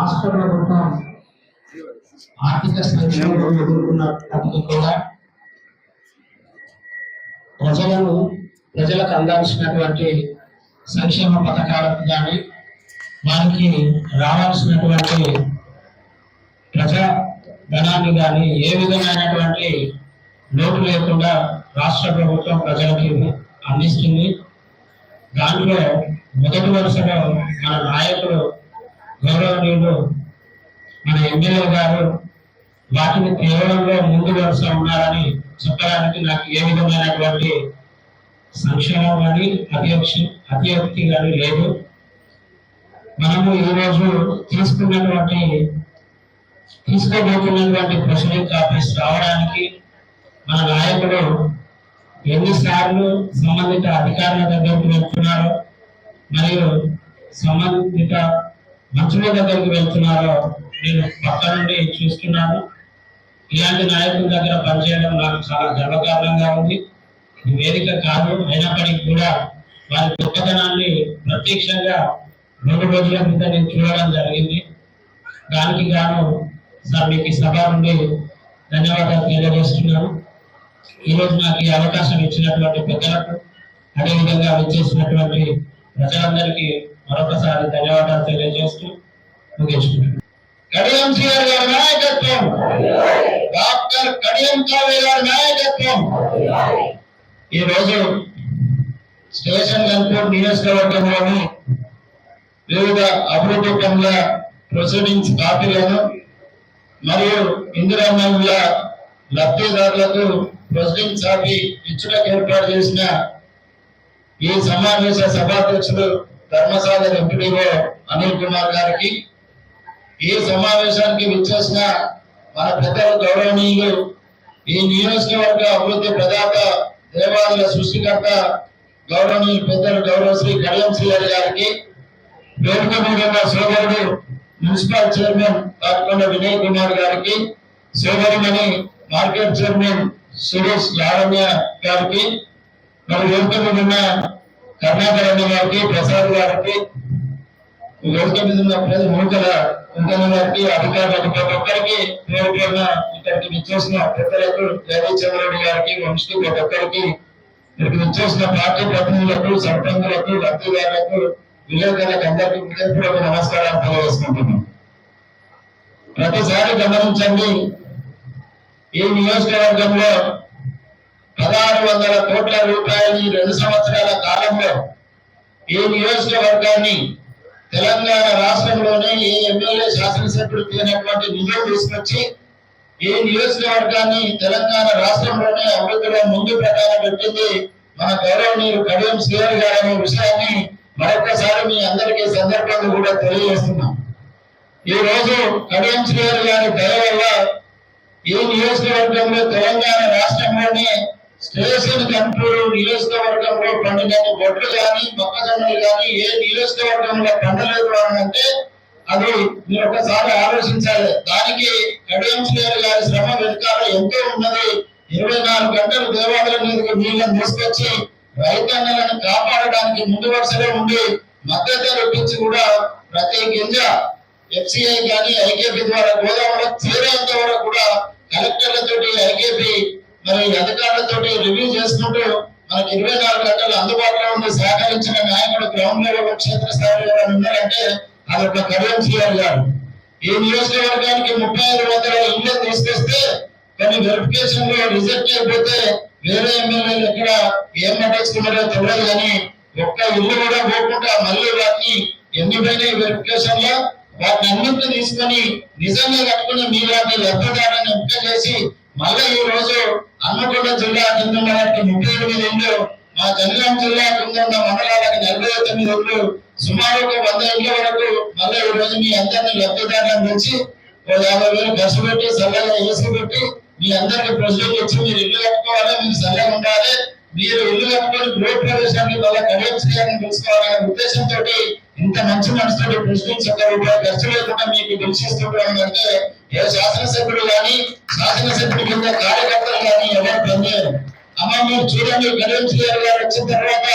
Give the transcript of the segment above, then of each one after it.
రాష్ట్ర ప్రభుత్వం ఆర్థిక సంక్షోభం ఎదుర్కొన్నప్పటికీ కూడా ప్రజలకు అందాల్సినటువంటి సంక్షేమ పథకాలకు కానీ వారికి రావాల్సినటువంటి ప్రజా ధనాన్ని కానీ ఏ విధమైనటువంటి లోటు లేకుండా రాష్ట్ర ప్రభుత్వం ప్రజలకి అందిస్తుంది. దాంట్లో మొదటి వరుసలో మన నాయకులు గౌరవనీయులు మన ఎమ్మెల్యే గారు వాటిని కేవలంలో ముందు వరుస ఉన్నారని చెప్పడానికి నాకు ఏ విధమైనటువంటి సంక్షేమం కానీ అతియోక్తి కానీ లేదు. మనము ఈరోజు తీసుకోబోతున్నటువంటి ప్రెసిడెంట్ ఆఫీస్ రావడానికి మన నాయకుడు ఎన్నిసార్లు సంబంధిత అధికారుల దగ్గరికి వెళ్తున్నారో మరియు సంబంధిత మంత్రుల దగ్గరికి వెళ్తున్నారో నేను పక్క నుండి చూస్తున్నాను. ఇలాంటి నాయకుల దగ్గర పనిచేయడం నాకు చాలా గర్వకారణంగా ఉంది. ఇది వేదిక కాదు, అయినప్పటికీ కూడా వారి గొప్పతనాన్ని ప్రత్యక్షంగా 2 రోజుల క్రితం నేను చూడడం జరిగింది. దానికి గాను సార్ మీకు సభ నుండి ధన్యవాదాలు తెలియజేస్తున్నాను. ఈరోజు నాకు ఈ అవకాశం ఇచ్చినటువంటి పెద్దలకు, అదేవిధంగా విచ్చేసినటువంటి ప్రజలందరికీ మరొకసారి ధన్యవాదాలు తెలియజేస్తూ ముగించుకుంటున్నాను. కడియం శ్రీఆర్ గారి నాయకత్వం, డాక్టర్ కడియం కావ్య గారి నాయకత్వం. ఈరోజు స్టేషన్ గన్పూర్ నియోజకవర్గంలోని వివిధ అభివృద్ధి పనుల ప్రొసీడింగ్స్ కాపీలను మరియు ఇందిరామల్ల లబ్ధిదారులకు ప్రొసీడింగ్స్ కాపీ ఇచ్చుటకు ఏర్పాటు చేసిన ఈ సమావేశ సభాధ్యక్షులు ధర్మసాగర్ ఎంపీడీఓ అనిల్ కుమార్ గారికి, ఈ సమావేశానికి విచ్చేసిన మన పెద్దలు గౌరవనీయులు ఈ నియోజకవర్గ అభివృద్ధి ప్రదాత దేవాలయ సృష్టికర్త గౌరవనీయులు పెద్దలు గౌరవశ్రీ కడియం శ్రీహరి గారికి, వేదిక మీద సోదరుడు మున్సిపల్ చైర్మన్ తాటికొండ వినయ్ కుమార్ గారికి, సోదరిమణి మార్కెట్ చైర్మన్ సురేష్ లావణ్య గారికి, మరి వేదిక మీద ఉన్న కర్ణాకర్ అన్న గారికి, ప్రసాద్ గారికి, వేదిక మీద ఉన్న మూకల కుంకన్న గారికి, అధికారులకు ప్రతి ఒక్కరికి పేరు పేరున ఇక్కడికి విచ్చేసిన పెద్దలకు, జగదీశ్వరరెడ్డి గారికి, వంశీ ప్రతి ఒక్కరికి, ఇక్కడికి విచ్చేసిన పార్టీ ప్రతినిధులకు, సర్పంచులకు, లబ్ధిదారులకు, విలేకరులకు అందరికీ హృదయపూర్వక నమస్కారాలు తెలియజేసుకుంటున్నాం. ప్రతిసారి గమనించండి, ఈ నియోజకవర్గంలో 1600 కోట్ల రూపాయలు ఈ 2 సంవత్సరాల కాలంలో ఈ నియోజకవర్గాన్ని తెలంగాణ రాష్ట్రంలోనే ఏ ఎమ్మెల్యే శాసనసభ్యుడు తీరినటువంటి నిధులు తీసుకొచ్చి ఈ నియోజకవర్గాన్ని తెలంగాణ రాష్ట్రంలోనే అభివృద్ధిలో ముందు ప్రధానం పెట్టింది మన గౌరవనీయులు కడియం శ్రీహరి గారు అనే విషయాన్ని మరొకసారి మీ అందరికీ సందర్భంగా కూడా తెలియజేస్తున్నాం. ఈ రోజు కడియం శ్రీహరి గారి దయ వల్ల ఈ నియోజకవర్గంలో తెలంగాణ రాష్ట్రంలోనే స్టేషన్ గన్పూర్ నియోజకవర్గంలో పండిన వడ్లు కానీ మొక్కజొన్నలు కానీ ఏ నియోజకవర్గంలో పండలేదు అంటే అది మీరు ఒకసారి ఆలోచించాలి. దానికి కడియం శ్రీహరి గారి శ్రమ వెనుకాల ఎంతో ఉన్నది. 24 గంటలు దేవాలయం మీదకి నీళ్ళని తీసుకొచ్చి రైతన్నలను కాపాడడానికి ముందు వరుసలో ఉండి మద్దతు ధర ఇప్పించి కూడా ప్రతి గింజ ఎఫ్సిఐ కానీ ఐకేపీ ద్వారా గోదావరి చేరేంత వరకు కూడా కలెక్టర్లతోటి ఐకేపీ మరి అధికారులతోటి రివ్యూ చేసుకుంటూ మనకి 24 గంటలు అందుబాటులో ఉండి సహకరించిన నాయకుడు గ్రౌండ్ లెవెల్ క్షేత్రస్థాయిలో ఉన్నారంటే అదొక కడియం శ్రీహరి గారు. ఈ నియోజకవర్గానికి 3500 ఇళ్ళు తీసుకొస్తే కొన్ని వెరిఫికేషన్ లో రిజెక్ట్ అయిపోతే వేరే ఎమ్మెల్యేలు ఎక్కడ ఏం పట్టించుకున్నారో తెలియదు, కానీ ఒక్క ఇల్లు కూడా పోకుండా మళ్ళీ వాటిని ఎన్నిపోయినాయి వెరిఫికేషన్ లో వాటిని అన్నింటినీ తీసుకొని నిజంగా కట్టుకుని మీలాంటి లబ్ధిదారులను ఎంపిక చేసి మళ్ళీ ఈ రోజు హన్మకొండ జిల్లా కింద 38 ఇళ్ళు, మా జనగాం జిల్లా కింద ఉన్న మండలాలకు 49 ఇళ్ళు, సుమారు 100 ఇళ్ళ వరకు మళ్ళీ ఈ రోజు మీ అందరినీ లబ్ధిదారులను తెచ్చి 50,000 ఖర్చు పెట్టి సల్లగా ఏసీ పెట్టి మీ అందరికి ప్రజలకు వచ్చి మీరు ఇల్లు కట్టుకోవాలి, మీరు సరిగా ఉండాలి, మీరు ఇల్లు కట్టుకొని గృహ ప్రవేశానికి వాళ్ళ కడియం శ్రీహరిని తెలుసుకోవాలనే ఉద్దేశంతో ఇంత మంచి మనసుతో ప్రెసిడెంట్స్ ₹1 ఖర్చు లేకుండా మీకు దర్శిస్తుంటే ఏ శాసనసభ్యుడు కానీ శాసనసభ్యుడి కింద కార్యకర్తలు కానీ ఎవరు పనిచేయరు. అమ్మ మీరు చూడండి, కడియం శ్రీహరి గారు వచ్చిన తర్వాత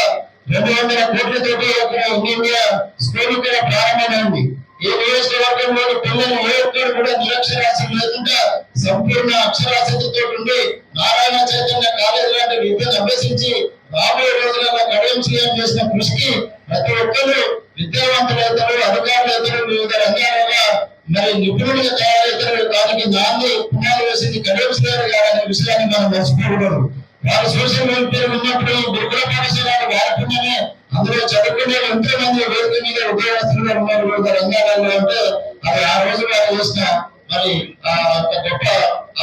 200 కోట్లతోటి అక్కడ ఇండియా స్కూల్ కూడా ప్రారంభమైంది. ఈ నియోజకవర్గంలోని పిల్లలు ఏ ఒక్కరు కూడా నిరక్షరాస్యం లేకుండా సంపూర్ణ అక్షరాస్యతతో ఉండి నారాయణ చైతన్య కాలేజ్ లాంటి విద్యను అభ్యసించి రాబోయే రోజులలో కడియం సీఎం చేసిన కృషికి ప్రతి ఒక్కరు విద్యావంతులైతారు, అధికారులైతారు, వివిధ రంగాలలో మరి నిపుణులుగా తయారవుతారు. దానికి నాంది పునాది వేసింది కడియం సీఎం గారు అనే విషయాన్ని మనం మర్చిపోకూడదు. వారు సోషల్ వెల్ఫేర్ ఉన్నప్పుడు గురుకుల పాఠశాలలు వాడుకుంటేనే అందులో చదువుకునే ఎంతో మంది వేదిక మీద ఉద్యోగస్తులుగా ఉన్నారు వివిధ రంగాలలో. అంటే అది ఆ రోజు వారు చేసిన మరి గొప్ప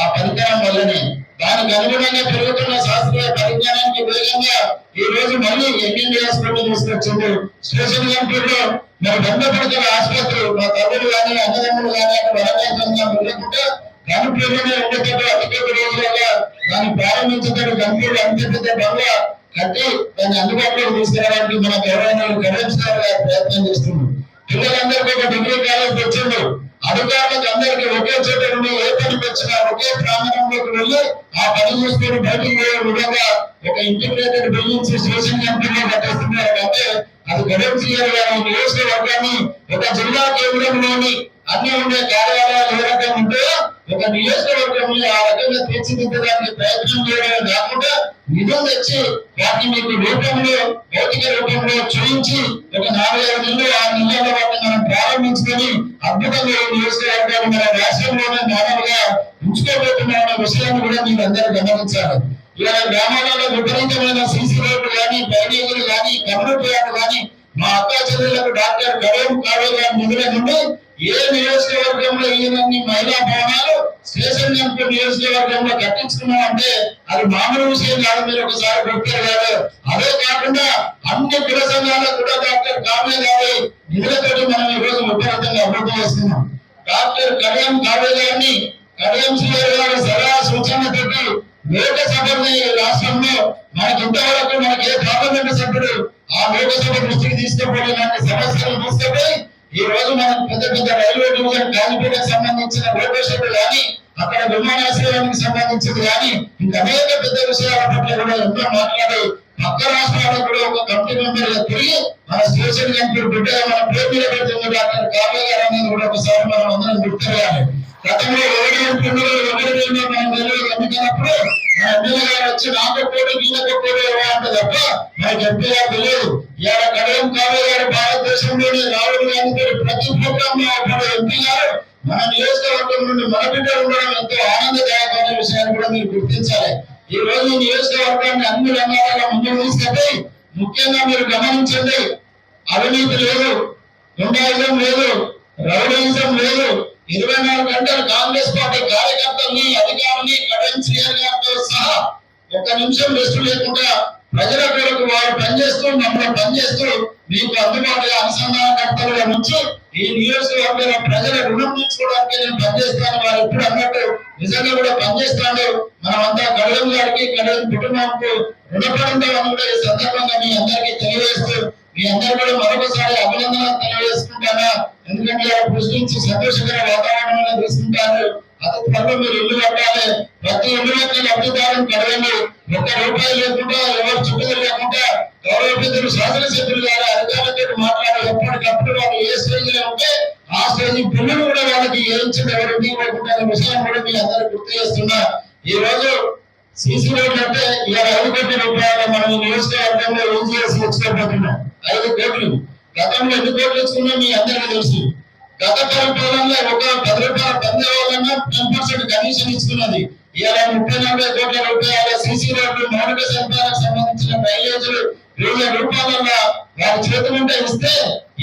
ఆ పరికరం వల్లనే దానికి అనుగుణంగా పెరుగుతున్న శాస్త్రీయ పరిజ్ఞానానికి వేగంగా ఈ రోజు మళ్ళీ ఎంఎల్ఏ హాస్పిటల్ తీసుకొచ్చింది. స్టేషన్ గంటూరులో మరి 100 పడకల ఆసుపత్రి మా తల్లులు కానీ అన్నదమ్ములు కానీ అక్కడ వరవేతంగా వెళ్ళకుండా గంటూరులోనే ఉండేటప్పుడు అతిపెద్ద రోజులలో దాన్ని ప్రారంభించేటప్పుడు గంటూరు అంత పెద్ద బంగ్లా కట్టి దాన్ని అందుబాటులోకి తీసుకురావడానికి మన గౌరవనీయులు గణేశ్వర గారు ప్రయత్నం చేస్తున్నారు. పిల్లలందరికీ ఒక డిగ్రీ కాలేజ్ వచ్చిండు. అధికారులకు అందరికీ ఒకే చోట ఉండి ఏ పనికి వచ్చినా ఒకే ప్రాంగణంలోకి వెళ్ళి ఆ పని చేసుకుని బయటికి పోయే విధంగా ఒక ఇంటిగ్రేటెడ్ బిల్డింగ్స్ స్టేషన్ కంపెనీలో కట్టేస్తున్నారు. అంటే అది గణేశ్వర గారి నియోజకవర్గాన్ని ఒక జిల్లా కేంద్రంలోని అన్ని ఉండే కార్యాలయాలు ఏ రకంగా ఉంటే ఒక నియోజకవర్గంలో ఆ రకంగా తీర్చిదిద్దడానికి ప్రయత్నం చేయడం కాకుండా నిధులు తెచ్చి వాటిని మీకు రూపంలో భౌతిక రూపంలో చూపించి ఒక 4-5 నెలలు 6 నెలల వాటిని మనం ప్రారంభించుకొని అద్భుతంగా ఈ నియోజకవర్గాన్ని మన రాష్ట్రంలోనే మానవులుగా ఉంచుకోబోతున్నామన్న విషయాన్ని కూడా మీరు అందరూ గమనించాలి. ఇవాళ గ్రామాలలో విపరీతమైన సీసీ రోడ్లు కానీ, డ్రైనేజీలు కానీ, కమ్యూనిటీలు కానీ మా అక్క చెల్లెళ్లకు డాక్టర్ కడియం కావ్య గారి నిధుల నుండి ఏ నియోజకవర్గంలో ఈయనన్ని మహిళా భవనాలు స్టేషన్ గంటూరు నియోజకవర్గంలో కట్టించుకున్నాం అంటే అది మామూలు విషయం కాదు. మీరు ఒకసారి గుర్తారు కాదు. అదే కాకుండా అన్ని కుల సంఘాలకు కూడా డాక్టర్ కావ్య గారి నిధులతోటి మనం ఈ రోజు విపరీతంగా అభివృద్ధి చేస్తున్నాం. డాక్టర్ కడియం కావ్య గారిని కడియం శ్రీహరి గారి సలహా సూచనతోటి లోకసభని రాష్ట్రంలో మనకి ఇంతవరకు మనకి ఏ పార్లమెంట్ సభ్యుడు ఆ లోకసభ దృష్టికి తీసుకుపోయి ఇలాంటి సమస్యలు తీసుకుపోయి ఈ రోజు మనం పెద్ద పెద్ద రైల్వే డివిజన్ కాలిపేటకు సంబంధించిన రోడ్డు కానీ అక్కడ విమానాశ్రయానికి సంబంధించింది కానీ ఇంకా అనేక పెద్ద విషయాల పట్ల కూడా ఎంతో మాట్లాడి పక్క రాష్ట్రాలకు కూడా ఒక కమిటీ మెంబర్ తిరిగి మన స్టేషన్ గంటూరు బిడ్డగా మన పేరు మీద పెడుతుంది డాక్టర్ కావ్య గారు అనేది కూడా ఒకసారి మనం అందరం గుర్తురాలి. గతంలో ఎవరి మనం నెలలు ఎన్నికైనప్పుడు మా ఎమ్మెల్యే గారు వచ్చి నాకు పోటీ వీళ్ళకు పోటీ అంటే తప్ప మనకి ఎంపీ గారు తెలియదు. ఇవాళ కడియం కావ్య గారు భారతదేశంలోని రాహుల్ గాంధీ ప్రతి ప్రోగ్రామ్ లో ఎంపీ గారు మన నియోజకవర్గం నుండి మన బిడ్డ ఉండడం ఎంతో ఆనందదాయకమైన విషయాన్ని కూడా మీరు గుర్తించాలి. ఈ రోజు ఈ నియోజకవర్గాన్ని అన్ని రంగాలలో ముందుకు తీసుకెళ్ళి ముఖ్యంగా మీరు గమనించండి, అవినీతి లేదు, గుండాయిజం లేదు, రౌడీయిజం లేదు. 24 గంటలు కాంగ్రెస్ పార్టీ కార్యకర్తల్ని అధికారుల్ని కడియం శ్రీహరి గారితో సహా ఒక్క నిమిషం రెస్ట్ లేకుండా ప్రజల కొరకు వారు పనిచేస్తూ మమ్మల్ని పనిచేస్తూ మీకు అందుబాటులో అనుసంధానకర్తలుగా నుంచి ఈ నియోజకవర్గంలో ప్రజల రుణం తీర్చుకోవడానికి నేను పనిచేస్తాను. వారు ఎప్పుడు అన్నట్టు నిజంగా కూడా పనిచేస్తాడు. మనమంతా కడియం గారికి కడియం కుటుంబంకు రుణపడి ఉంటామని కూడా ఈ సందర్భంగా మీ అందరికీ తెలియజేస్తూ మీ అందరూ కూడా మరొకసారి అభినందనలు తెలియజేసుకుంటానా. ఎందుకంటే ప్రశ్నించి సంతోషకర వాతావరణంలో తీసుకుంటారు. అతి త్వరలో మీరు ఇల్లు కట్టాలి. ప్రతి ఇల్లు యొక్క లబ్ధిదారుని కడవండి. ₹1 లేకుండా ఎవరు చుట్టూ లేకుండా గౌరవ పెద్దలు శాసనసభ్యులు గారు అధికారులతో మాట్లాడి ఎప్పటికప్పుడు వాళ్ళు ఏ స్టేజ్ లో ఉంటే ఆ స్టేజ్ పిల్లలు కూడా వాళ్ళకి ఏయించడం ఎవరు ఇవ్వకుండా విషయాన్ని కూడా మీ అందరూ గుర్తు చేస్తున్నా. ఈ రోజు సీసీ రోడ్లు అంటే ఇలా ₹5 కోట్ల మనం నియోజకవర్గంలో ఏం చేసి తెచ్చుకోబోతున్నాం. 5 కోట్లు. గతంలో ఎన్ని కోట్లు ఇచ్చుకున్నా మీ అందరికీ తెలుసు. గత పరిపాలనలో ఒక ₹10 బంద్ అవ్వాలన్నా 10% కమిషన్ ఇస్తున్నది. ఇలా ₹30-40 కోట్ల సీసీ రోడ్లు మౌలిక సదుపాయాలకు సంబంధించిన డ్రైనేజీలు ₹1,000 వారి చేతులుంటే ఇస్తే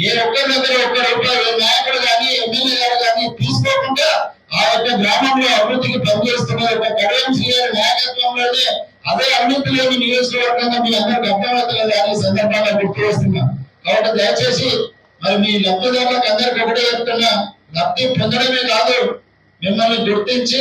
ఏ ఒక్కరి దగ్గర ₹1 నాయకుడు కానీ ఎమ్మెల్యే గారు కానీ తీసుకోకుండా ఆ యొక్క గ్రామంలో అభివృద్ధికి పనిచేస్తున్నారు. ఒక కడియం శ్రీహరి నాయకత్వంలోనే అదే అవినీతి లేని నియోజకవర్గంగా మీ అందరికి అర్థమవుతుంది అని సందర్భంగా గుర్తు చేస్తున్నా. కాబట్టి దయచేసి మరి మీ లబ్ధిదారులకు అందరికి ఒకటే చెప్తున్నా, లబ్ధి పొందడమే కాదు మిమ్మల్ని గుర్తించి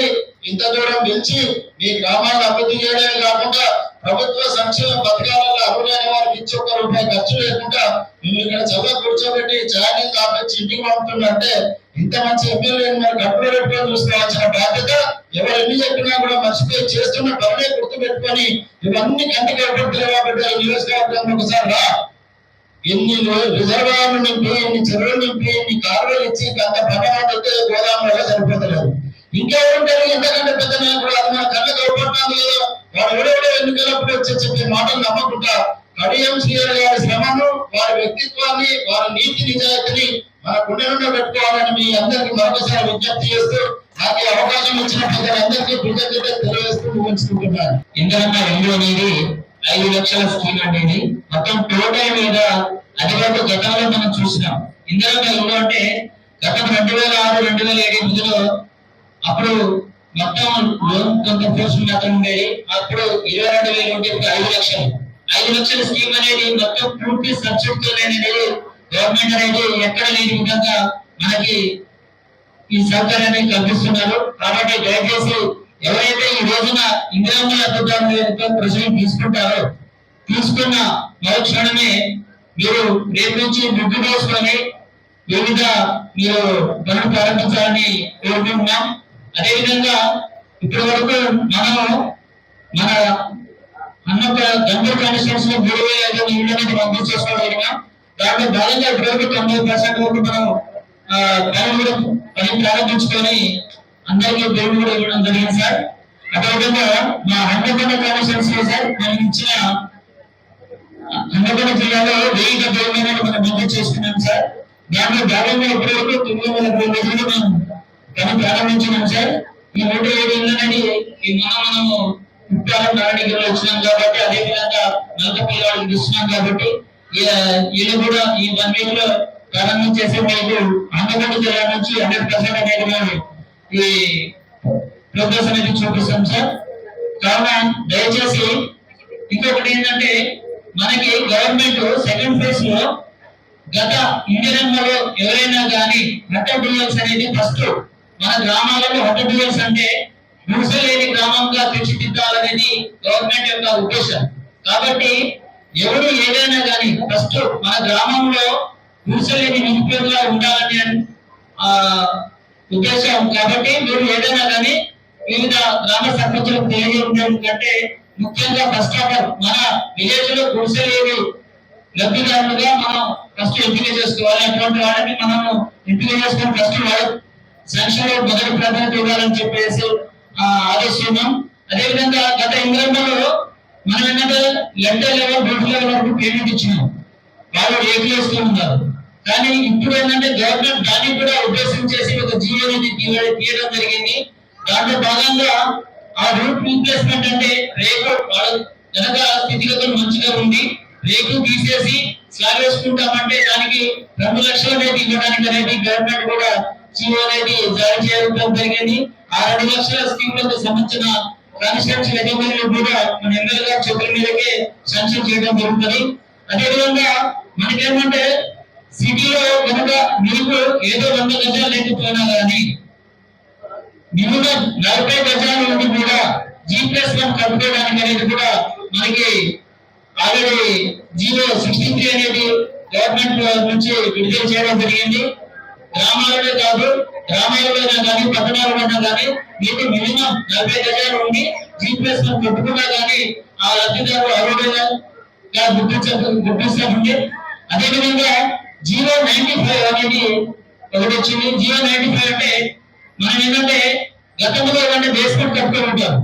ఇంత దూరం పిలిచి మీ గ్రామాలను అభివృద్ధి చేయడమే కాకుండా ప్రభుత్వ సంక్షేమ పథకాలలో అర్హులైన వారికి ఇచ్చి ₹1 ఖర్చు లేకుండా మేము ఇక్కడ చదువు కూర్చోబెట్టి ఛానల్ కాపించి ఇంటికి పంపుతుందంటే ఇంత మంచి ఎమ్మెల్యేని మరి కట్టుబడి పెట్టుకొని చూసుకోవాల్సిన బాధ్యత ఎవరు ఎన్ని చెప్పినా కూడా మర్చిపోయి చేస్తున్న పనులే గుర్తు పెట్టుకొని ఇవన్నీ కంటికి ఎప్పటిలేవా బిడ్డ ఈ నియోజకవర్గంలో ఒకసారి రా. ఎన్ని రిజర్వాయర్లు నింపి, ఎన్ని చెరువులు నింపి, ఎన్ని కాలువలు ఇచ్చి ఇంకెవరుంటారు ఎంతకంటే పెద్ద నాయకుడు? అది మన కళ్ళకు అవపడుతుంది కదా. వాడు ఎవడెవడో ఎన్నికలప్పుడు వచ్చి చెప్పే మాటలు నమ్మకుండా కడియం శ్రీహరి గారి శ్రమను, వారి వ్యక్తిత్వాన్ని, వారి నీతి నిజాయితీని మన గుండె నుండి పెట్టుకోవాలని మీ అందరికీ మరొకసారి విజ్ఞప్తి చేస్తూ, నాకు అవకాశం ఇచ్చిన ప్రజలందరికీ కృతజ్ఞత తెలియజేస్తూ ముగించుకుంటున్నాను. ఇందిరమ్మ ఇల్లు అనేది 5 లక్షల స్కీమ్ అనేది మొత్తం టోటల్ మీద అధికారులు గతంలో మనం చూసినాం. ఇందిరమ్మ ఇల్లు అంటే గతం 2006-2007 అప్పుడు మొత్తం లోన్ కొంత పోర్షన్ మాత్రం ఉండేది. అప్పుడు 22,000 ఉంటే 5 లక్షలు. 5 లక్షల స్కీమ్ అనేది మొత్తం పూర్తి సబ్సిడీ తో అనేది గవర్నమెంట్ అనేది ఎక్కడ లేని విధంగా మనకి ఈ సౌకర్యాన్ని కల్పిస్తున్నారు. కాబట్టి దయచేసి ఎవరైతే ఈ రోజున ఇందిరమ్మ లబ్ధిదారులతో ప్రజలు తీసుకున్న మరుక్షణమే మీరు రేపు నుంచి బుక్ చేసుకొని వివిధ మీరు పనులు ప్రారంభించాలని కోరుకుంటున్నాం. అదేవిధంగా ఇప్పటి వరకు మనము మన గంగూరు కాన్స్టిట్యూన్సీ లో 3,500 ఇళ్ళు అనేది మంజూరు చేసుకోగలిగినాం. దాంట్లో భాగంగా ఇప్పటివరకు 90% వరకు మనం పని ప్రారంభించుకొని అందరికీ పేరు కూడా ఇవ్వడం జరిగింది సార్. అదేవిధంగా మా హన్మకొండ కాన్స్టిట్యూన్సీ సార్ మనం ఇచ్చిన హన్మకొండ జిల్లాలో 1,070 మనం మంజూరు చేసుకున్నాం సార్. దాంట్లో భాగంగా ఇప్పటివరకు 9,000 మనం పని ప్రారంభించినాం సార్. ఈ 107 ఇళ్ళు అనేది మనము ఉప్పాలం నారాయణగిరిలో వచ్చినాం కాబట్టి, అదేవిధంగా నల్లపల్లి ఇస్తున్నాం కాబట్టి వీళ్ళు కూడా ఈ 1 వీక్ లో ప్రారంభించేసి మీకు హన్మకొండ జిల్లా నుంచి 100% అనేది మేము ఈ ప్రోగ్రెస్ అనేది చూపిస్తాం సార్. కావున దయచేసి ఇంకొకటి ఏంటంటే, మనకి గవర్నమెంట్ సెకండ్ ఫేజ్ లో గత ఇండియన్లో ఎవరైనా కానీ హెడ్డర్స్ అనేది ఫస్ట్ మన గ్రామాలలో హెడ్డర్స్ అంటే గుడిసెలేని గ్రామంగా తీర్చిదిద్దాలనేది గవర్నమెంట్ యొక్క ఉద్దేశం. కాబట్టి ఎవరు ఏదైనా కానీ ఫస్ట్ మన గ్రామంలో గుడిసెలేని నిరుపేదగా ఉండాలని ఉద్దేశం. కాబట్టి మీరు ఏదైనా కానీ వివిధ గ్రామ సర్పంచులకు తెలియజేయడం కంటే ముఖ్యంగా ఫస్ట్ ఆఫ్ ఆల్ మన విలేజ్ లో గుడిసెలేని లబ్ధిదారులుగా మనం ఫస్ట్ ఎంపిక చేసుకోవాలి. అటువంటి వాళ్ళని మనం ఎంపిక చేసుకొని ఫస్ట్ వాళ్ళు సంక్షేమ మొదటి ప్రాధాన్యత ఇవ్వాలని చెప్పేసి ఆదేశిస్తున్నాం. అదేవిధంగా గత ఇంద్రంలో మనం ఏంటంటే లెండర్ లెవెల్, బూత్ లెవెల్ వరకు పేమెంట్ ఇచ్చినాం. వాళ్ళు రేట్లు వేస్తూ ఉన్నారు. కానీ ఇప్పుడు ఏంటంటే గవర్నమెంట్ దాన్ని కూడా ఉద్దేశించేసి ఒక జీవో అనేది తీయడం జరిగింది. దాంట్లో భాగంగా ఆ రూట్ రీప్లేస్మెంట్ అంటే రేపు వాళ్ళ కనుక స్థితిగతులు మంచిగా ఉంది, రేపు తీసేసి స్లాబ్ వేసుకుంటామంటే దానికి 2 లక్షలు అనేది ఇవ్వడానికి అనేది గవర్నమెంట్ కూడా జీవో అనేది జారీ చేయడం జరిగింది. ఆ 2 లక్షల స్కీమ్లకు సంబంధించిన కాన్స్టిట్యూన్సీ యజమానులు కూడా మన ఎమ్మెల్యే గారి చేతుల మీదకే శాంక్షన్ చేయడం జరుగుతుంది. అదేవిధంగా మనకేమంటే సిటీలో కనుక మీకు ఏదో 100 గజాలు లేకపోయినా కానీ మినిమం 40 గజాల నుండి కూడా G+1 కట్టుకోవడానికి అనేది కూడా మనకి ఆల్రెడీ 063 అనేది గవర్నమెంట్ నుంచి విడుదల చేయడం జరిగింది. గ్రామాలలో కాదు, గ్రామాలలో కానీ పట్టణాలలో కానీ మీకు మినిమం 40 గజాలు ఉండి G+1 పెట్టుకున్నా కానీ ఆ లబ్ధిదారులు అర్హులుగా గుర్తిస్తామండి. అదేవిధంగా 095 అనేది ఒకటి వచ్చింది. 095 అంటే మనం ఏంటంటే గతంలో ఏదంటే బేస్మెంట్ కట్టుకొని ఉంటారు.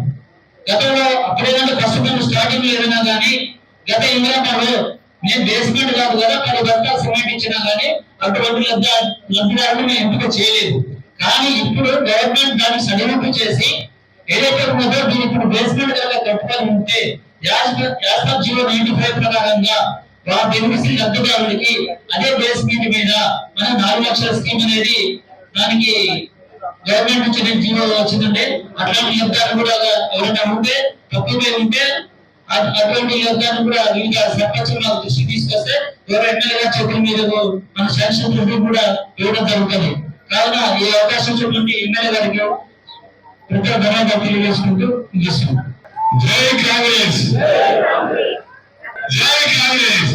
గతంలో అప్పుడేదంటే ఫస్ట్ స్టార్టింగ్ ఏదైనా కానీ గత ఇంద్రమ్మలో నేను బేస్మెంట్ కాదు కదా 10 బస్తాలు సిమెంట్ ఇచ్చినా కానీ అటువంటి లబ్ధిదారులు మేము ఎంపిక చేయలేదు. కానీ ఇప్పుడు గవర్నమెంట్ దాన్ని సడలింపు చేసి ఏదైతే ఉన్నదో దీన్ని ఇప్పుడు బేస్మెంట్ కనుక కట్టుకొని ఉంటే 095 ప్రకారంగా బెనిఫిషరీ లబ్ధిదారులకి అదే బేస్మెంట్ మీద మన 4 లక్షల స్కీమ్ అనేది దానికి గవర్నమెంట్ నుంచి జీవో వచ్చిందంటే అట్లాంటి లబ్ధాలు కూడా ఎవరైనా ఉంటే తక్కువే ఉంటే అటువంటి లబ్ధాన్ని కూడా వివిధ సర్పంచుల దృష్టి తీసుకొస్తే ఎవరు ఎమ్మెల్యే గారి చేతుల మీద మన శాంక్షన్ కూడా ఇవ్వడం జరుగుతుంది. కావున ఈ అవకాశం ఇచ్చినటువంటి ఎమ్మెల్యే గారికి ప్రతి ధన్యవాదాలు తెలియజేసుకుంటూ ముగిస్తున్నాం. జై కాంగ్రెస్, జై కాంగ్రెస్.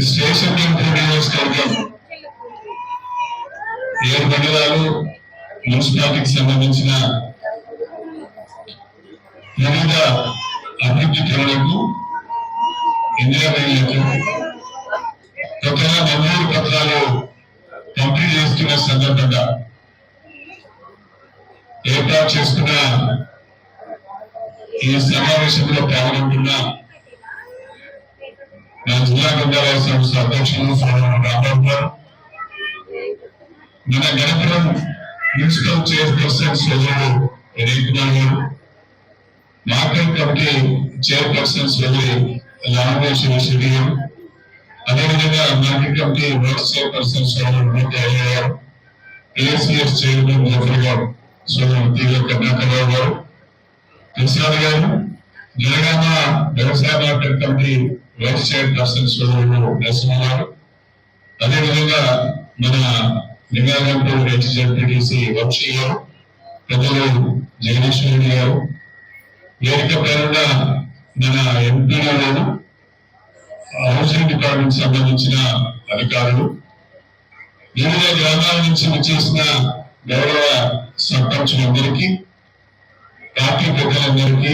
స్టేషన్ నియోజకవర్గం 7 మండలాలు మున్సిపాలిటీకి సంబంధించిన వివిధ అభివృద్ధి పనులకు ఇందిరాబాయిలకు కొత్తగా మంజూరు పత్రాలు పంపిణీ చేస్తున్న సందర్భంగా ఏర్పాటు చేసుకున్న ఈ సమావేశంలో పాల్గొంటున్న నా జిల్లా గ్రంథాలయ సంస్థ అధ్యక్షులు రాంబాబు గారు, మన గణపురం మున్సిపల్ చైర్పర్సన్ సోదరుడు రేకుమార్ గారు, మార్కెట్ కమిటీ చైర్పర్సన్ సోదరి రామేశ్వరి గారు, అదేవిధంగా మార్కెట్ కమిటీ వైస్ చైర్పర్సన్ సోదరుడు గారు, ఏసీఎస్ చైర్మన్ జఫర్ గారు, సోదరుడు తీగ కర్ణాకరరావు గారు, ప్రసాద్ గారు, జనగామ వ్యవసాయ మార్కెట్ కమిటీ వైస్ చైర్పర్సన్ సోదరుడు నరసింహ గారు, అదేవిధంగా మన నిగాగంటూ హెచ్జెడ్పీటీసీ వంశీ గారు, పెద్దలు జగదీశ్వర రెడ్డి గారు, వేదిక పేరున్న మన ఎంపీలు, హౌసింగ్ డిపార్ట్మెంట్ సంబంధించిన అధికారులు, వివిధ గ్రామాల నుంచి వచ్చేసిన గౌరవ సర్పంచులందరికీ, పార్టీ పెద్దలందరికీ,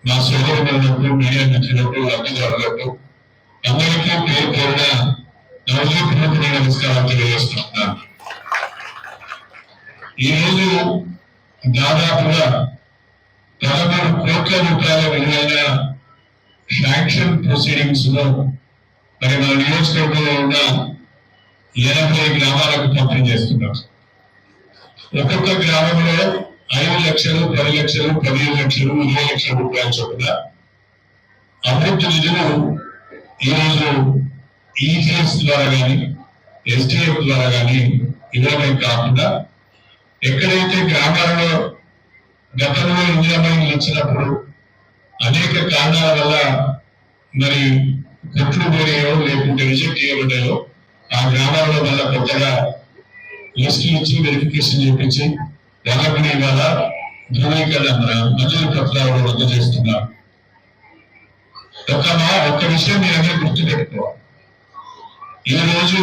నా సోదరులకు, మీడియా మిత్రులకు, లబ్ధిదారులకు అందరికీ పేరు పేరున నవజీవిత నమస్కారం తెలియజేస్తున్నాను. ఈరోజు దాదాపుగా 13 కోట్ల రూపాయల విలువైన శాంక్షన్ ప్రొసీడింగ్స్ లో మరి మన నియోజకవర్గంలో ఉన్న 80 గ్రామాలకు పంపిణీ చేస్తున్నారు. ఒక్కొక్క గ్రామంలో 5 లక్షలు, 10 లక్షలు, 15 లక్షలు, 20 లక్షల రూపాయల చొప్పున అభివృద్ధి నిధులు ఈరోజు ఈజీఎస్ ద్వారా కానీ ఎస్డిఎఫ్ ద్వారా కానీ ఇవ్వడమే కాకుండా, ఎక్కడైతే గ్రామాలలో గతంలో ఇందిరామైలు ఇచ్చినప్పుడు అనేక కారణాల వల్ల మరి కొట్లు పోయాయో లేకుంటే రిజెక్ట్ చేయబడ్డాయో ఆ గ్రామాల్లో వల్ల కొత్తగా లిస్టులు ఇచ్చి వెరిఫికేషన్ చేపించి వాళ్ళని ఇవాళ ధృవీకరణ మంజూరు పత్రాలు రద్దు చేస్తున్నారు. ఒక్క విషయం మీ అందరూ గుర్తుపెట్టుకోవాలి. ఈ రోజు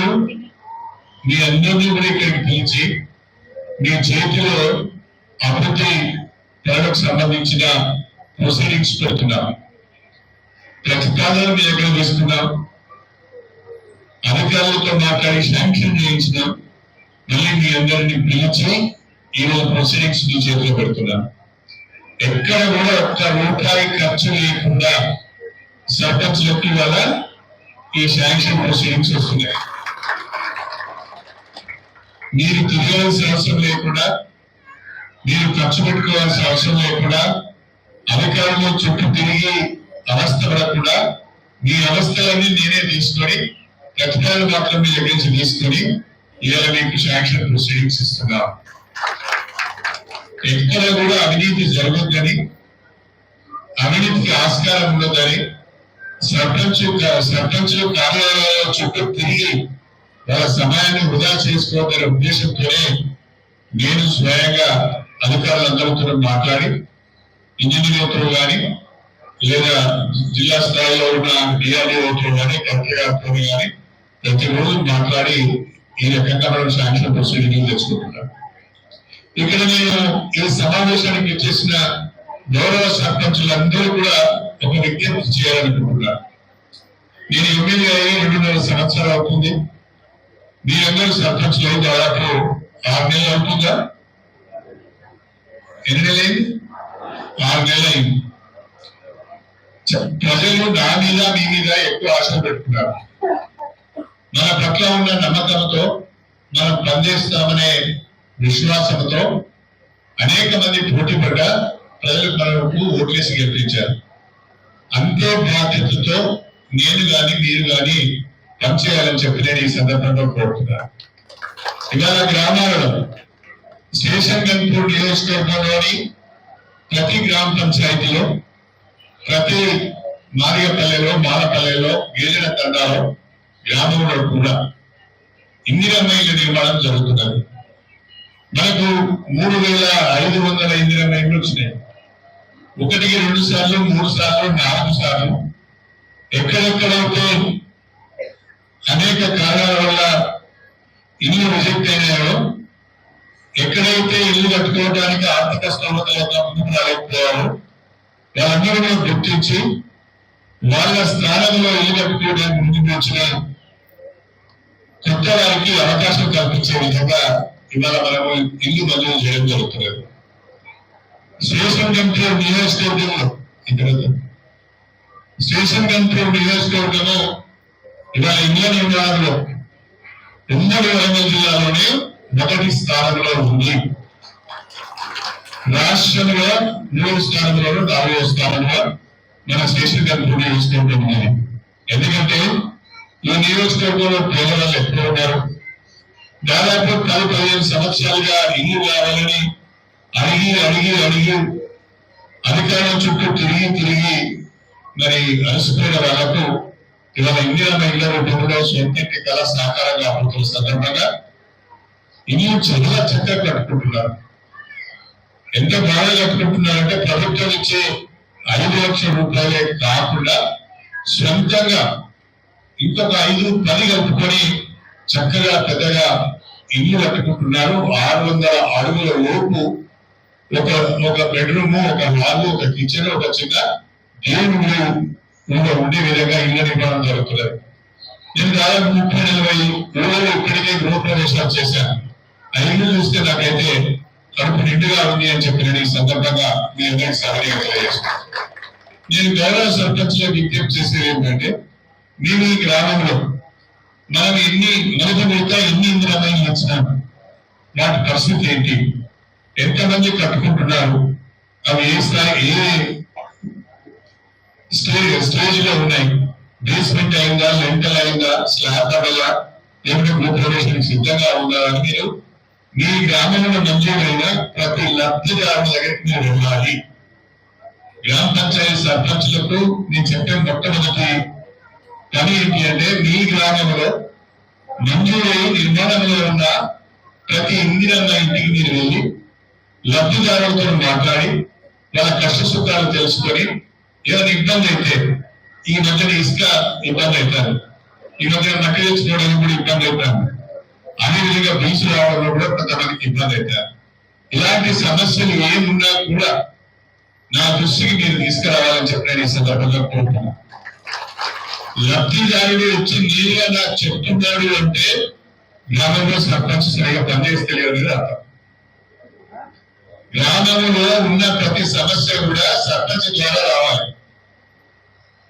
మీ అందరినీ కూడా ఇక్కడికి పిలిచి మీ చేతిలో అభివృద్ధి పనులకు సంబంధించిన ప్రొసీడింగ్స్ పెడుతున్నాం, ప్రతిపాదనలు మీ దగ్గర వేస్తున్నాం, అధికారులతో మాట్లాడి శాంక్షన్ చేయించినాం, మళ్ళీ మీ అందరినీ పిలిచి ఈరోజు ప్రొసీడింగ్స్ మీ చేతిలో పెడుతున్నాం. ఎక్కడ కూడా ఒక్క రూపాయి ఖర్చు లేకుండా సర్పంచ్లకి వల్ల ఈ శాంక్షన్ ప్రొసీడింగ్స్ వస్తున్నాయి. మీరు తిరగాల్సిన అవసరం లేకుండా, మీరు ఖర్చు పెట్టుకోవాల్సిన అవసరం లేకుండా, అధికారులు చుట్టూ తిరిగి అవస్థ పడకుండా మీ అవస్థలన్నీ నేనే తీసుకొని ప్రతిపాదన మాత్రం మీ దగ్గర నుంచి తీసుకొని ఇవాళ మీకు శాంక్షన్ ప్రొసీడింగ్స్ ఇస్తున్నా. ఎక్కడ కూడా అవినీతి జరగద్దని, అవినీతికి ఆస్కారం ఉండదని, సర్పంచులు కార్యాలయాల చుట్టూ తిరిగి వాళ్ళ సమయాన్ని వృధా చేసుకోవాలనే ఉద్దేశంతోనే నేను స్వయంగా అధికారులందరితో మాట్లాడి, ఇంజనీర్లతో కానీ లేదా జిల్లా స్థాయిలో ఉన్న డిఆర్డీఓతో కానీ కలెక్టర్ గారితో కానీ ప్రతిరోజు మాట్లాడి ఈ రకంగా మనం శాంక్షన్ ప్రొసీడింగ్ తెచ్చుకుంటున్నాం. ఇక్కడ నేను ఈ సమావేశానికి చేసిన గౌరవ సర్పంచులందరూ కూడా ఒక విజ్ఞప్తి చేయాలనుకుంటున్నాను. నేను ఎమ్మెల్యే అయ్యి 2.5 సంవత్సరాలు అవుతుంది. మీరందరూ సర్పంచులు దాదాపు 6 నెలలు అవుతుందా? ఎన్ని నెలలు అయింది? 6 నెలలు అయింది. ప్రజలు నా మీద మీ మీద ఎక్కువ ఆశలు పెట్టుకున్నారు. మన పట్ల ఉన్న నమ్మకంతో, మనం పనిచేస్తామనే విశ్వాసంతో అనేక మంది పోటీ పడ్డ ప్రజలు మనకు ఓట్లేసి గెలిపించారు. అంతే బాధ్యతతో నేను గాని మీరు గాని పనిచేయాలని చెప్పి నేను ఈ సందర్భంలో కోరుతున్నాను. ఇవాళ గ్రామాలలో శేషంగన్పూర్ నియోజకవర్గంలోని ప్రతి గ్రామ పంచాయతీలో, ప్రతి మారియపల్లెలో, మాలపల్లెలో, గిరిజన తండాలో, గ్రామంలో కూడా ఇందిరమ్మ నిర్మాణం జరుగుతున్నది. మనకు 3,500 ఇందిరమ్మ ఇళ్ళు వచ్చినాయి. 1కి 2 సార్లు, 3 సార్లు, 4 సార్లు ఎక్కడెక్కడైతే అనేక కారణాల వల్ల ఇల్లు రిజెక్ట్ అయినాయో, ఎక్కడైతే ఇల్లు కట్టుకోవడానికి ఆర్థిక స్తోమత లేక ముందుకు రాలేకపోయారో వాళ్ళందరూ గుర్తించి వాళ్ళ స్థానంలో ఇల్లు కట్టుకోవడానికి ముందుకు వచ్చిన కొత్త వారికి అవకాశం కల్పించే విధంగా ఇవాళ మనము ఇల్లు మంజూరు చేయడం జరుగుతున్నది. స్టేషన్ కంట్రోల్ నియోజకవర్గంలో ఇక్కడ స్టేషన్ కంట్రోల్ నియోజకవర్గంలో ఇవాళ ఇండియన్ విభాగంలో ఉమ్మడి వరంగల్ జిల్లాలోనే మొదటి స్థానంలో ఉంది. రాష్ట్రంలో 3వ స్థానంలో 4వ స్థానంలో మన స్టేషన్ కంట్రోల్ నియోజకవర్గం ఉంది. ఎందుకంటే ఈ నియోజకవర్గంలో పేదవాళ్ళు ఎక్కువ ఉన్నారు. దాదాపు 10-15 సంవత్సరాలుగా ఇల్లు కావాలని అడిగి అధికారుల చుట్టూ తిరిగి మరి అలసిపోయిన వాళ్ళకు ఇవాళ ఇందిరమ్మ ఇళ్ల రూపంలో సొంతింటి కళ సాకారం కాబోతున్న సందర్భంగా ఇల్లు చాలా చక్కగా కట్టుకుంటున్నారు. ఎంత బాగా కట్టుకుంటున్నారంటే ప్రభుత్వం ఇచ్చే 5 లక్షల రూపాయలే కాకుండా సొంతంగా ఇంకొక 5-10 కలుపుకొని చక్కగా పెద్దగా ఇల్లు కట్టుకుంటున్నారు. 600 అడుగుల లోపు ఒక బెడ్రూమ్, ఒక హాల్, ఒక కిచెన్, ఒక చిన్న దేవుడు ఉండే విధంగా ఇల్లు నిర్మాణం జరుగుతున్నారు. నేను దాదాపు 30-40 ఊళ్ళో ఇప్పటికే గృహప్రవేశాలు చేశాను. ఆ ఇల్లు చూస్తే నాకైతే కడుపు నిండుగా ఉంది అని చెప్పి నేను ఈ సందర్భంగా మీ అందరికీ సహనీయంగా తెలియజేస్తున్నాను. నేను గౌరవ సర్పంచ్లో విజ్ఞప్తి చేసేది ఏంటంటే, మేము ఈ గ్రామంలో మనం ఎన్ని ఇందిరామయ్యలు ఇచ్చినాం, వాటి పరిస్థితి ఏంటి, ఎంతమంది కట్టుకుంటున్నారు, అవి ఏ స్థాయి స్టేజ్ లో ఉన్నాయి, బేస్మెంట్ అయిందా, లెంటల్ అయిందా, స్లాబ్ అవ్వాలా, ఏమిటో గృహప్రవేశానికి సిద్ధంగా ఉందా అని మీరు మీ గ్రామంలో మంజూరైన ప్రతి లబ్ధిదారుల దగ్గరికి మీరు వెళ్ళాలి. గ్రామ పంచాయతీ సర్పంచ్లకు నేను చెప్పే మొట్టమొదటి పని ఏంటి అంటే, మీ గ్రామంలో మంజూరై నిర్మాణంలో ఉన్న ప్రతి ఇందిరమ్మ ఇంటికి మీరు వెళ్ళి లబ్ధిదారులతో మాట్లాడి వాళ్ళ కష్ట సుఖాలు తెలుసుకొని, ఏదైనా ఇబ్బంది అయితే, ఈ మధ్యన ఇసుక ఇబ్బంది అవుతారు, ఈ మధ్యన మట్టి తెచ్చుకోవడానికి కూడా ఇబ్బంది అవుతారు, అదేవిధంగా బీచ్ రావడంలో కూడా కొంతమందికి ఇబ్బంది అవుతారు. ఇలాంటి సమస్యలు ఏమున్నా కూడా నా దృష్టికి మీరు తీసుకురావాలని చెప్పి నేను ఈ సందర్భంగా కోరుతున్నాను. లబ్ధిదారుడు వచ్చి నేరుగా నాకు చెప్తున్నాడు అంటే గ్రామంలో సర్పంచ్ సరిగా పనిచేస్తలేదు అర్థం. గ్రామంలో ఉన్న ప్రతి సమస్య కూడా సర్పంచ్ ద్వారా రావాలి.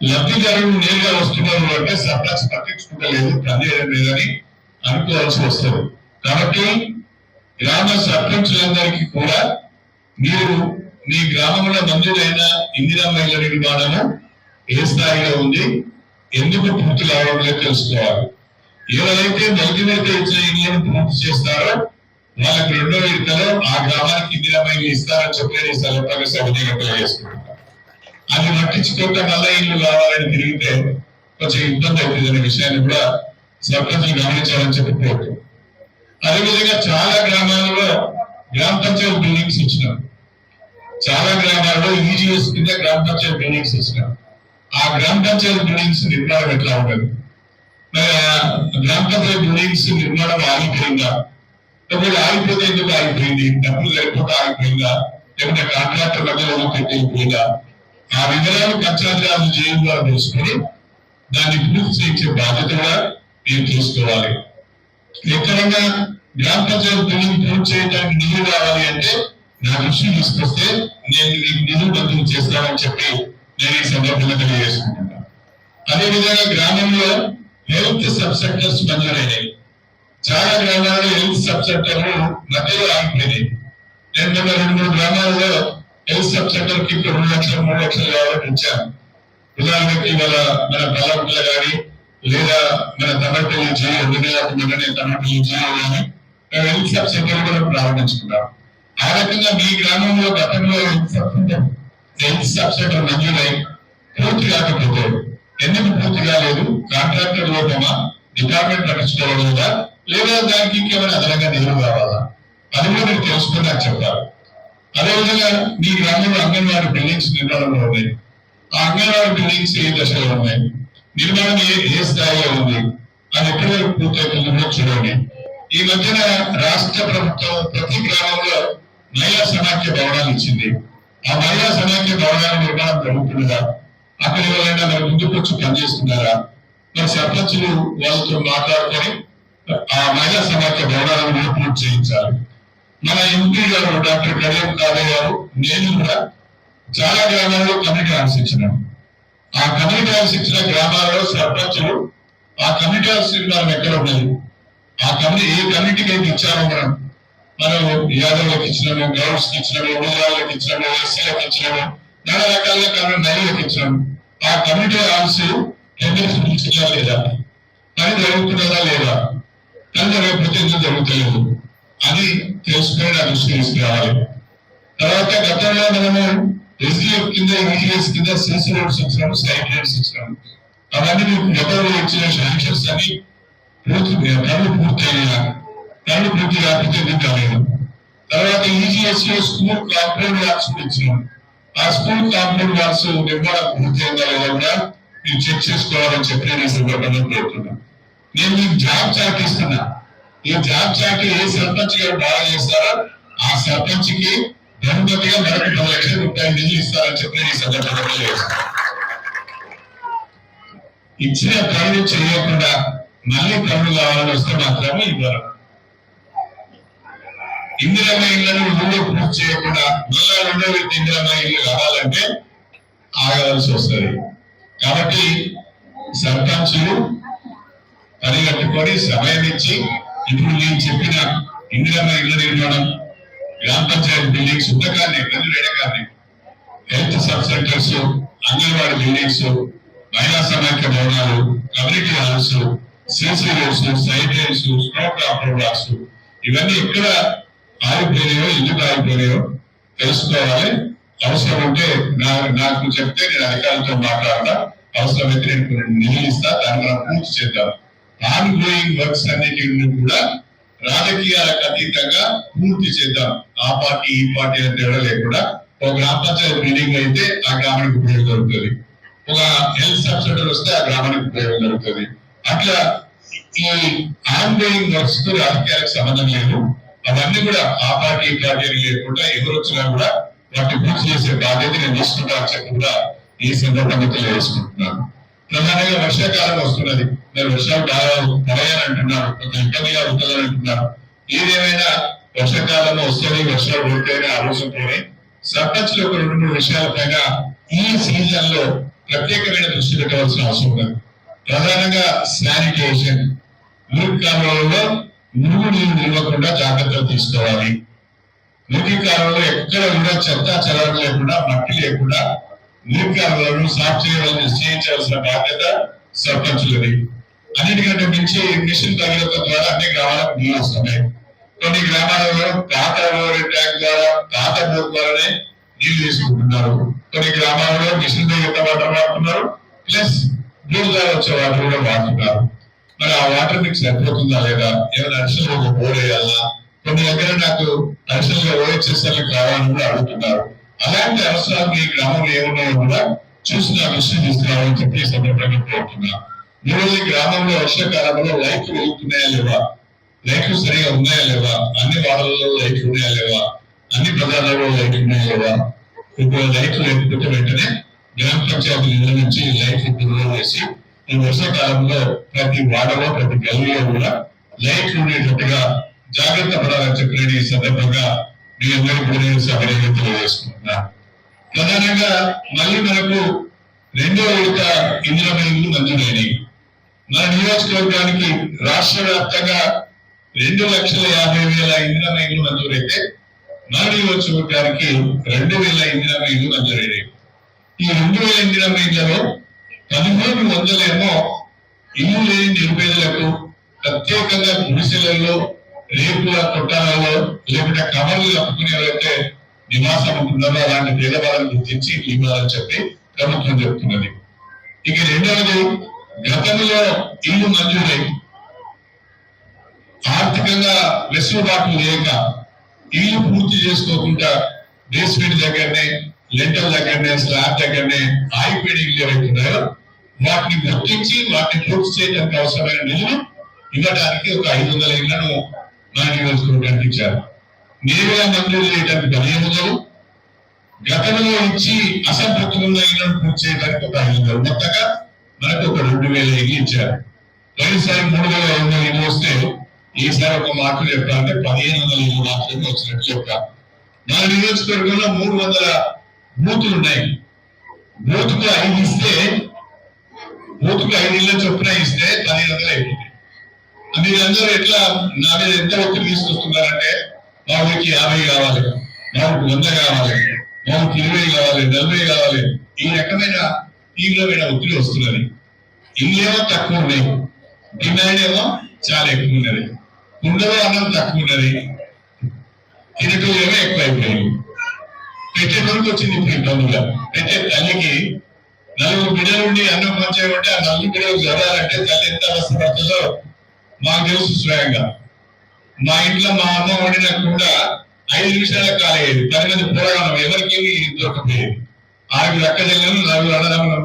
లబ్ధిదారుడు నేరుగా వస్తున్నారు అంటే సర్పంచ్ పట్టించుకుంటలేదు, పనిచేయడం లేదని అనుకోవాల్సి వస్తుంది. కాబట్టి గ్రామ సర్పంచులందరికీ కూడా మీరు మీ గ్రామంలో మంజూరైన ఇందిరమ్మ ఇళ్ల నిర్మాణము ఏ స్థాయిలో ఉంది, ఎందుకు పూర్తి కావడంలో తెలుసుకోవాలి. ఎవరైతే మొదటి విడత ఇచ్చిన ఇళ్లను పూర్తి చేస్తారో వాళ్ళకి 2వ విడతలో ఆ గ్రామానికి ఇందిరమ్మ ఇల్లు ఇస్తారని చెప్పి ఈ సందర్భంగా సవినీయంగా తెలియజేసుకుంటారు. అది పట్టించుకోక మళ్ళా ఇల్లు కావాలని తిరిగితే కొంచెం ఇబ్బంది అవుతుందనే విషయాన్ని కూడా సర్పంచులు గమనించాలని చెప్పి కోరుతూ, అదేవిధంగా చాలా గ్రామాలలో గ్రామ పంచాయతీ బిల్డింగ్స్ ఇచ్చినారు. చాలా గ్రామాల్లో ఈజీఎస్ కింద గ్రామ పంచాయతీ బిల్డింగ్స్ ఇచ్చినారు. ఆ గ్రామ పంచాయతీ బిల్డింగ్స్ నిర్మాణం ఎట్లా ఉండదు, మరి ఆ గ్రామ పంచాయతీ బిల్డింగ్స్ నిర్మాణం ఆగిపోయిందా, లేకపోతే ఆగిపోతే ఎందుకు ఆగిపోయింది, డబ్బులు సరిపోతే ఆగిపోయిందా, లేకపోతే కాంట్రాక్టర్ మధ్యలో పెట్టిపోయిందా, ఆ వివరాలు పంచాయతీరాజు జైలు ద్వారా తెలుసుకొని దాన్ని పూర్తి చేయించే బాధ్యత కూడా మీరు తీసుకోవాలి. ఎక్కడైనా గ్రామ పంచాయతీ బిల్డింగ్ పూర్తి చేయడానికి నిధులు కావాలి అంటే నా దృష్టిని తీసుకొస్తే నేను మీకు నిధులు మంజూరు చేస్తానని చెప్పి నేను ఈ సందర్భంగా తెలియజేసుకుంటున్నాను. అదేవిధంగా గ్రామంలో హెల్త్ సబ్ సెంటర్స్ మంజూరైనాయి. చాలా గ్రామాల్లో హెల్త్ సబ్ సెంటర్లు మధ్యలో ఆగిపోయినాయి. నేను 2-3 గ్రామాల్లో హెల్త్ సబ్ సెంటర్ కి 2 లక్షలు 3 లక్షలు కావాలని ఇచ్చాను. ఉదాహరణకి ఇవాళ మన పల్లపుల కానీ లేదా మన తమిళపల్లి జిల్లా తమిళపల్లి జిల్లా కానీ హెల్త్ సబ్ సెంటర్ కూడా ప్రారంభించుకున్నాం. ఆ రకంగా మీ గ్రామంలో గతంలో హెల్త్ సబ్ సెంటర్ మంజూరై పూర్తి కాకపోతే ఎందుకు పూర్తి కాలేదు, కాంట్రాక్టర్ లోపమా, డిపార్ట్మెంట్ పట్టించుకోవాలా, లేదా దానికి ఇంకేమైనా అదనంగా నిధులు కావాలా, అది కూడా మీరు తెలుసుకుని నాకు చెప్పాలి. అదేవిధంగా మీ గ్రామంలో అంగన్వాడీ బిల్డింగ్స్ నిర్మాణంలో ఉన్నాయి. ఆ అంగన్వాడీ బిల్డింగ్స్ ఏ దశలో ఉన్నాయి, నిర్మాణం ఏ స్థాయిలో ఉంది, అది ఎప్పటి వరకు పూర్తవుతుందో చూడండి. ఈ మధ్యన రాష్ట్ర ప్రభుత్వం ప్రతి గ్రామంలో మహిళా సమాఖ్య భవనాలు ఇచ్చింది. ఆ మహిళా సమాఖ్య భవనాల నిర్మాణం జరుగుతుందా, అక్కడ ఎవరైనా మరి ముందుకు వచ్చి పనిచేస్తున్నారా, మరి సర్పంచులు వాళ్ళతో మాట్లాడుకొని ఆ మహిళా సమాఖ్య భవనాలను పూర్తి చేయించాలి. మన ఎంపీ గారు డాక్టర్ కడియం కాదయ్య గారు, నేను కూడా చాలా గ్రామాల్లో కమ్యూనిటీ హాల్స్ ఇచ్చినాం. ఆ కమ్యూనిటీ హాల్స్ ఇచ్చిన గ్రామాలలో సర్పంచులు ఆ కమ్యూనిటీ హాల్స్ మనం ఎక్కడ ఉన్నది, ఆ కమ్యూనిటీ ఏ కమ్యూనిటీకి అయితే ఇచ్చామో మనం యాదవులకు ఇచ్చినాము, గౌడ్స్ కి ఇచ్చినాము, ఊళ్ళకి ఇచ్చినాము, ఎస్సీలకు ఇచ్చినాము, నానా రకాలుగా నలుగురికి ఇచ్చినాము. ఆ కమ్యూనిటీ హాల్స్ టెండర్స్ పిలిచినా లేదా, పని జరుగుతున్నదా లేదా, పని జరగకపోతే ఎందుకు జరుగుతలేదు అని తెలుసుకొని నా దృష్టి తీసుకురావాలి. తర్వాత గతంలో మనము ఎస్డిఎఫ్ కింద, ఈజీఎస్ కింద సిసి రోడ్స్ ఇచ్చినాము, సైట్ రేట్స్ ఇచ్చినాము. అవన్నీ మీకు గతంలో ఇచ్చిన శాంక్షన్స్ అని పనులు పూర్తయినా, పనులు పూర్తి కాకపోతే ఎందుకు కాలేదు. తర్వాత ఈజీఎస్ స్కూల్ కాంపౌండ్ వాల్స్ ఇచ్చినాం. ఆ స్కూల్ కాంపౌండ్ వాల్స్ నిర్మాణం పూర్తయిందా లేదా కూడా మీరు చెక్ చేసుకోవాలని చెప్పి నేను సందర్భంగా కోరుతున్నాను. నేను మీకు జాబ్ చార్ట్ ఇస్తున్నా. ఈ జాబ్ చార్ట్ ఏ సర్పంచ్ గారు బాగా చేస్తారో ఆ సర్పంచ్ కి బహుమతిగా మరొక 10 లక్షల రూపాయలు నిధులు ఇస్తారని చెప్పి ఈ సందర్భంగా చేస్తాను. ఇచ్చిన పనులు చేయకుండా మళ్ళీ పనులు కావాలని వస్తే మాత్రమే ఇవ్వరు. ఇందిరమ్మ ఇళ్లను ఊళ్ళో పూర్తి చేయకుండా మళ్ళా 2వ విడత ఇందిరమ్మ ఇల్లు కావాలంటే ఆగవలసి వస్తుంది. కాబట్టి సర్పంచులు పని కట్టుకొని సమయం ఇచ్చి ఇప్పుడు నేను చెప్పిన ఇందిరమ్మ ఇళ్ల నిర్మాణం, గ్రామ పంచాయతీ బిల్డింగ్స్ ఉండగానే కానీ health sub centres, anganwadi buildings, మహిళా సమైక్య భవనాలు, community halls, CC roads, site rates, smoke approvals ఇవన్నీ ఎక్కడ ఆగిపోయినాయో, ఎందుకు ఆగిపోయినాయో తెలుసుకోవాలి. అవసరం ఉంటే నాకు చెప్తే నేను అధికారులతో మాట్లాడతా. అవసరమైతే నేను కొన్ని నిధులు ఇస్తా, దాన్ని మనం పూర్తి చేద్దాం. ఆన్ గోయింగ్ వర్క్స్ అన్నిటిని కూడా రాజకీయాలకు అతీతంగా పూర్తి చేద్దాం. ఆ పార్టీ ఈ పార్టీ అంటే లేకుండా ఒక గ్రామ పంచాయతీ బిల్డింగ్ అయితే ఆ గ్రామానికి ఉపయోగం జరుగుతుంది, ఒక హెల్త్ సబ్ సెంటర్ వస్తే ఆ గ్రామానికి ఉపయోగం జరుగుతుంది. అట్లా ఈ ఆన్ గోయింగ్ వర్క్స్ తో రాజకీయాలకు సంబంధం లేదు. అవన్నీ కూడా ఆ పార్టీ ఈ పార్టీ లేకుండా ఎవరు వచ్చినా కూడా వాటిని పూర్తి చేసే బాధ్యత నేను తీసుకుంటా అని చెప్పి కూడా ఈ సందర్భంగా తెలియజేసుకుంటున్నాను. ప్రధానంగా వర్షాకాలం వస్తున్నది. మరి వర్షాలు బాగా పడాయని కొంత ఇబ్బందిగా ఉంటుందని అంటున్నారు. ఏదేమైనా వర్షాకాలంలో వస్తుంది, వర్షాలు పడితేనే ఆలోచనతోనే సర్పంచ్లు ఒక 2-3 విషయాలపైన ఈ సీజన్ లో ప్రత్యేకమైన దృష్టి పెట్టవలసిన అవసరం ఉంది. ప్రధానంగా శానిటేషన్, మురికి కాలువలలో మురుగు నీరు నిలవకుండా జాగ్రత్తలు తీసుకోవాలి. మురికి కాలువలో ఎక్కడ కూడా చెత్త చెదారం లేకుండా, మట్టి లేకుండా మురికి కాలువలను సాఫ్ చేయించాల్సిన బాధ్యత సర్పంచులది. అన్నిటికంటే మించి మిషన్ భగీరథ ద్వారా అన్ని గ్రామాలకు నీళ్ళు వస్తున్నాయి. కొన్ని గ్రామాలలో పాత ట్యాంక్ ద్వారా, పాత బోర్ ద్వారానే నీళ్లు తీసుకుంటున్నారు. కొన్ని గ్రామాలలో మిషన్ భగీరథ వాటర్ వాడుతున్నారు, ప్లస్ బోర్ ద్వారా వచ్చే వాటర్ కూడా వాడుతున్నారు. మరి ఆ వాటర్ మీకు సరిపోతుందా లేదా, ఏమైనా అడిషనల్ గా బోర్ వేయాలా, కొన్ని దగ్గర నాకు అడిషనల్ గా ఓహెచ్ఎస్ఎల్ కావాలని కూడా అడుగుతున్నారు. అలాంటి అవసరాలు ఈ గ్రామంలో ఏమున్నాయో కూడా చూసి నా దృష్టి తీసుకురావాలని చెప్పి సందర్భంగా కోరుతున్నా. ఈరోజు ఈ గ్రామంలో వర్షాకాలంలో లైట్లు వెళ్తున్నాయా లేవా, లైట్లు సరిగా ఉన్నాయా లేవా, అన్ని వాడలలో లైట్లు ఉన్నాయా లేవా, అన్ని ప్రధానాలలో లైట్లు ఉన్నాయా లేవా. ఇప్పుడు లైట్లు లేకపోతే వెంటనే గ్రామ పంచాయతీ నిధుల నుంచి లైట్లు విడుదల చేసి ఈ వర్షాకాలంలో ప్రతి వాడలో, ప్రతి గల్లీలో కూడా లైట్లు ఉండేటట్టుగా జాగ్రత్త పడాలని చెప్పిన ఈ సందర్భంగా మీ అందరికీ కూడా నేను సభ్యులుగా తెలియజేసుకుంటున్నా. ప్రధానంగా మళ్ళీ మనకు 2వ విడత ఇందిరమ్మ ఇల్లు మంజూరైనవి. మన నియోజకవర్గానికి రాష్ట్ర వ్యాప్తంగా 2,50,000 ఇందిరమ్మ ఇల్లు మంజూరైతే మన నియోజకవర్గానికి 2,000 ఇందిరమ్మ ఇల్లు మంజూరైనవి. ఈ 2,000 ఇందిరమ్మ ఇళ్లలో 1,300 ఏమో ఇల్లు లేని నిరుపేదలకు ప్రత్యేకంగా గుడిసెలలో, రేపుల కొట్టాలలో, లేకుంటే కవర్లు కప్పుకునే వాళ్ళైతే నివాసం ఉంటున్నారో అలాంటి పేదవాళ్ళని గుర్తించి ఇవ్వాలని చెప్పి ప్రభుత్వం చెప్తున్నది. ఇక 2వది, గతంలో ఇల్లు మంజూరై ఆర్థికంగా వెసులుబాటు లేక ఇల్లు పూర్తి చేసుకోకుండా బేస్మెంట్ దగ్గరనే, లెంటర్ దగ్గరనే, స్లాబ్ దగ్గరనే ఆగిపోయిన ఇల్లు ఏవైతున్నాయో వాటిని గుర్తించి వాటిని పూర్తి చేయడానికి అవసరమైన నిధులు ఇవ్వడానికి ఒక 500 ఇళ్లను మన నియోజకవర్గానికి ఇచ్చారు. నేరుగా మంజూరు చేయడానికి 1500, గతంలో ఇచ్చి అసంపూర్తిగా ఇళ్లను పూర్తి చేయడానికి ఒక 500, మొత్తంగా మనకు ఒక 2,000 ఇల్లు ఇచ్చారు. పోయినసారి 3,500 ఇల్లు వస్తే ఈసారి ఒక మార్కులు చెప్పాలంటే 1500 ఇల్లు మాత్రమే వచ్చినట్టు చెప్పా. మన నియోజకవర్గంలో 300 బూతులు ఉన్నాయి. బూతుకు 5 ఇస్తే, బూతుకు 5 ఇళ్ళ చొప్పున ఇస్తే 1500 అయిపోతుంది. మీరందరూ ఎట్లా నా మీద ఎంత ఒత్తిడి తీసుకొస్తున్నారంటే మా ఊరికి 50 కావాలి, మా ఊరికి 100 కావాలి, మా ఊరికి 20 కావాలి, 40 కావాలి, ఈ రకమైన తీవ్రమైన ఒత్తిడి వస్తున్నది. ఇల్లేమో తక్కువ ఉన్నాయి, డిమాండ్ ఏమో చాలా ఎక్కువ ఉన్నది. కుండలో అన్నం తక్కువ ఉన్నది, తినటోళ్ళేమో ఎక్కువ అయిపోయింది. పెట్టేటోళ్ళకి వచ్చింది ఇప్పుడు ఇబ్బందిగా. పెట్టే తల్లికి 4 బిడ్డలు ఉండి అన్నం మంచిగా ఉంటే ఆ 4 బిడ్డలు చదవాలంటే తల్లి ఎంత అవసరపడుతుందో మాకు తెలుసు స్వయంగా. మా ఇంట్లో మా అమ్మ వండిన కూడా 5 నిమిషాలకు కాలేదు. 10 మంది పోరాటం ఎవరికి దొరకపోయేది. 6 అక్క చెల్లెలు, 4 అన్నదమ్ములు,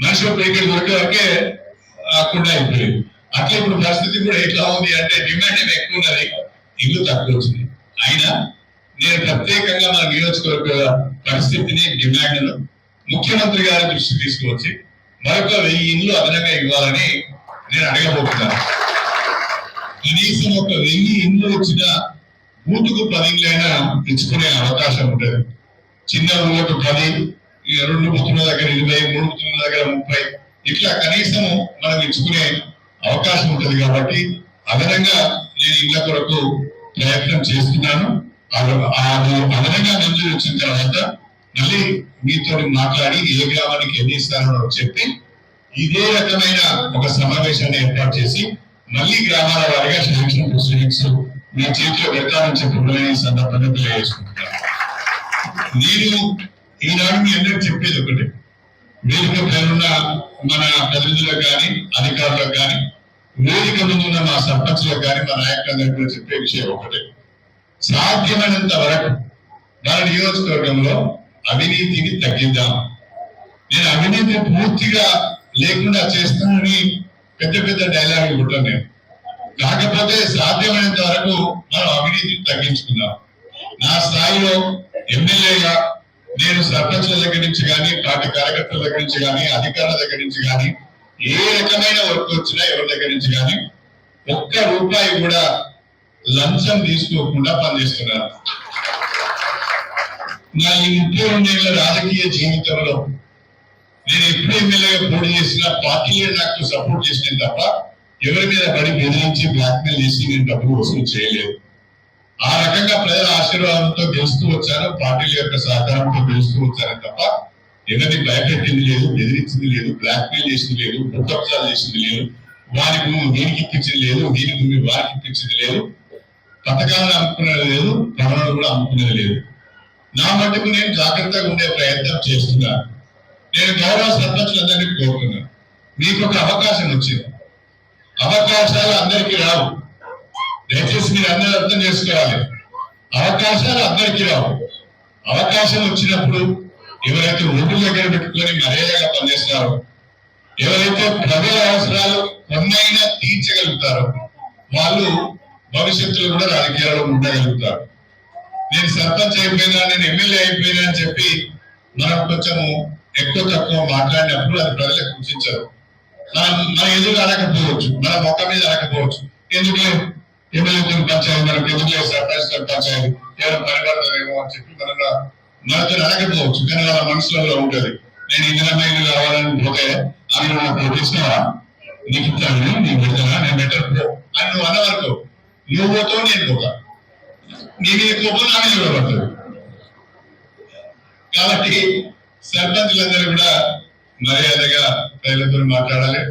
మనిషి ఒక ఇక్కడ దొరికే వరకే కుండా అయిపోయింది. అట్లా ఇప్పుడు పరిస్థితి కూడా ఎట్లా ఉంది అంటే డిమాండ్ ఏమి ఎక్కువ ఉన్నది, ఇల్లు తక్కువ వచ్చింది. అయినా నేను ప్రత్యేకంగా మన నియోజకవర్గ పరిస్థితిని, డిమాండ్ను ముఖ్యమంత్రి గారి దృష్టి తీసుకువచ్చి మరొక 1000 ఇల్లు అదనంగా ఇవ్వాలని నేను అడగబోతున్నాను. కనీసం ఒక 1000 ఇల్లు వచ్చిన బూతుకు 10 ఇళ్ళైనా తెచ్చుకునే అవకాశం ఉంటుంది. చిన్న ఊళ్ళకు 10, 2 బూతుల దగ్గర 20, 3 బూతుల దగ్గర 30, ఇట్లా కనీసం మనం ఇచ్చుకునే అవకాశం ఉంటుంది. కాబట్టి అదనంగా నేను ఇళ్ల కొరకు ప్రయత్నం చేస్తున్నాను. అదనంగా మంజూరు వచ్చిన తర్వాత మళ్ళీ మీతో మాట్లాడి ఏ గ్రామానికి ఎన్ని ఇస్తానో చెప్పి ఇదే రకమైన ఒక సమావేశాన్ని ఏర్పాటు చేసి మళ్ళీ గ్రామాల వారిగా శాంక్షన్ ప్రొసీడింగ్స్ మీ చేతిలో పెడతానని చెప్పి ఈ సందర్భంగా తెలియజేసుకుంటున్నాను. నేను ఈనాడు మీ అందరికి చెప్పేది ఒకటి, వేదిక పేరున్న మన ప్రతినిధులకు కానీ, అధికారులకు కానీ, వేదిక ముందున్న మా సర్పంచులకు కానీ, మా నాయకులందరికీ చెప్పే విషయం ఒకటే, సాధ్యమైనంత వరకు మన నియోజకవర్గంలో అవినీతిని తగ్గిద్దాం. నేను అవినీతి పూర్తిగా లేకుండా చేస్తానని పెద్ద పెద్ద డైలాగులు కొట్టాను నేను. కాకపోతే సాధ్యమైనంత వరకు మనం అవినీతిని తగ్గించుకుందాం. నా స్థాయిలో ఎమ్మెల్యేగా నేను సర్పంచుల దగ్గర నుంచి కానీ, పార్టీ కార్యకర్తల దగ్గర నుంచి కానీ, అధికారుల దగ్గర నుంచి కానీ, ఏ రకమైన వర్క్ వచ్చినా ఎవరి దగ్గర నుంచి కానీ ₹1 కూడా లంచం తీసుకోకుండా పనిచేస్తున్నారు. నా ఈ 32 ఏళ్ల రాజకీయ జీవితంలో నేను ఎప్పుడు ఎమ్మెల్యేగా పోటీ చేసిన పార్టీలే నాకు సపోర్ట్ చేసిన తప్ప ఎవరి మీద పడి బెదిరించి బ్లాక్మెయిల్ చేసి నేను డబ్బులు వసూలు చేయలేదు. ఆ రకంగా ప్రజల ఆశీర్వాదంతో గెలుస్తూ వచ్చాను, పార్టీల యొక్క సహకారంతో గెలుస్తూ వచ్చాను తప్ప ఎవరిని భయపెట్టింది లేదు, బెదిరించింది లేదు, బ్లాక్మెయిల్ చేసింది లేదు, బుద్ధబ్జాలు చేసింది లేదు, వారికి భూమి వీరికి ఇప్పించింది లేదు, వీరి భూమి వారికి ఇప్పించింది లేదు, పథకాలను అమ్ముకునేది లేదు, ప్రమాణాలు కూడా అమ్ముకునేది లేదు. నా మట్టుకు నేను జాగ్రత్తగా ఉండే ప్రయత్నం చేస్తున్నాను. నేను గౌరవ సర్పంచులందరినీ కోరుతున్నాను, మీకు ఒక అవకాశం వచ్చింది. అవకాశాలు అందరికీ రావు, దయచేసి మీరు అందరూ అర్థం చేసుకోవాలి. అవకాశాలు అందరికీ రావు. అవకాశం వచ్చినప్పుడు ఎవరైతే ఒడ్డు దగ్గర పెట్టుకొని మర్యాదగా పనిచేస్తారో, ఎవరైతే ప్రజల అవసరాలు కొన్నైనా తీర్చగలుగుతారో వాళ్ళు భవిష్యత్తులో కూడా రాజకీయాల్లో ఉండగలుగుతారు. నేను సర్పంచ్ అయిపోయినా, నేను ఎమ్మెల్యే అయిపోయినా అని చెప్పి మనం కొంచెము ఎక్కువ తక్కువ మాట్లాడినప్పుడు అది ప్రజలకు సూచించరు. మన ఎదురు అనకపోవచ్చు, మన మొక్క మీద అనకపోవచ్చు, ఎందుకు ఎమ్మెల్యేతో పంచాయతీ, మనకు ఎందుకు సర్పంచ్ పంచాయతీ, ఎవరు పనిపడతారేమో అని చెప్పి మనతో అనకపోవచ్చు. కానీ వాళ్ళ మనసులో ఉంటది, నేను ఇందిరామైన కావాలని పోతే అవి నాకు పోటీస్తున్నావా, నీకు ఇస్తాను, నీకు పెడతానా, నేను బెటర్ పో అని నువ్వు అన్నవరకు నువ్వు పోతావు, నేను పోతా, నీ మీద కోపం నా మీద పడుతుంది. కాబట్టి సర్పంచులందరూ కూడా మర్యాదగా ప్రజలతో మాట్లాడాలి.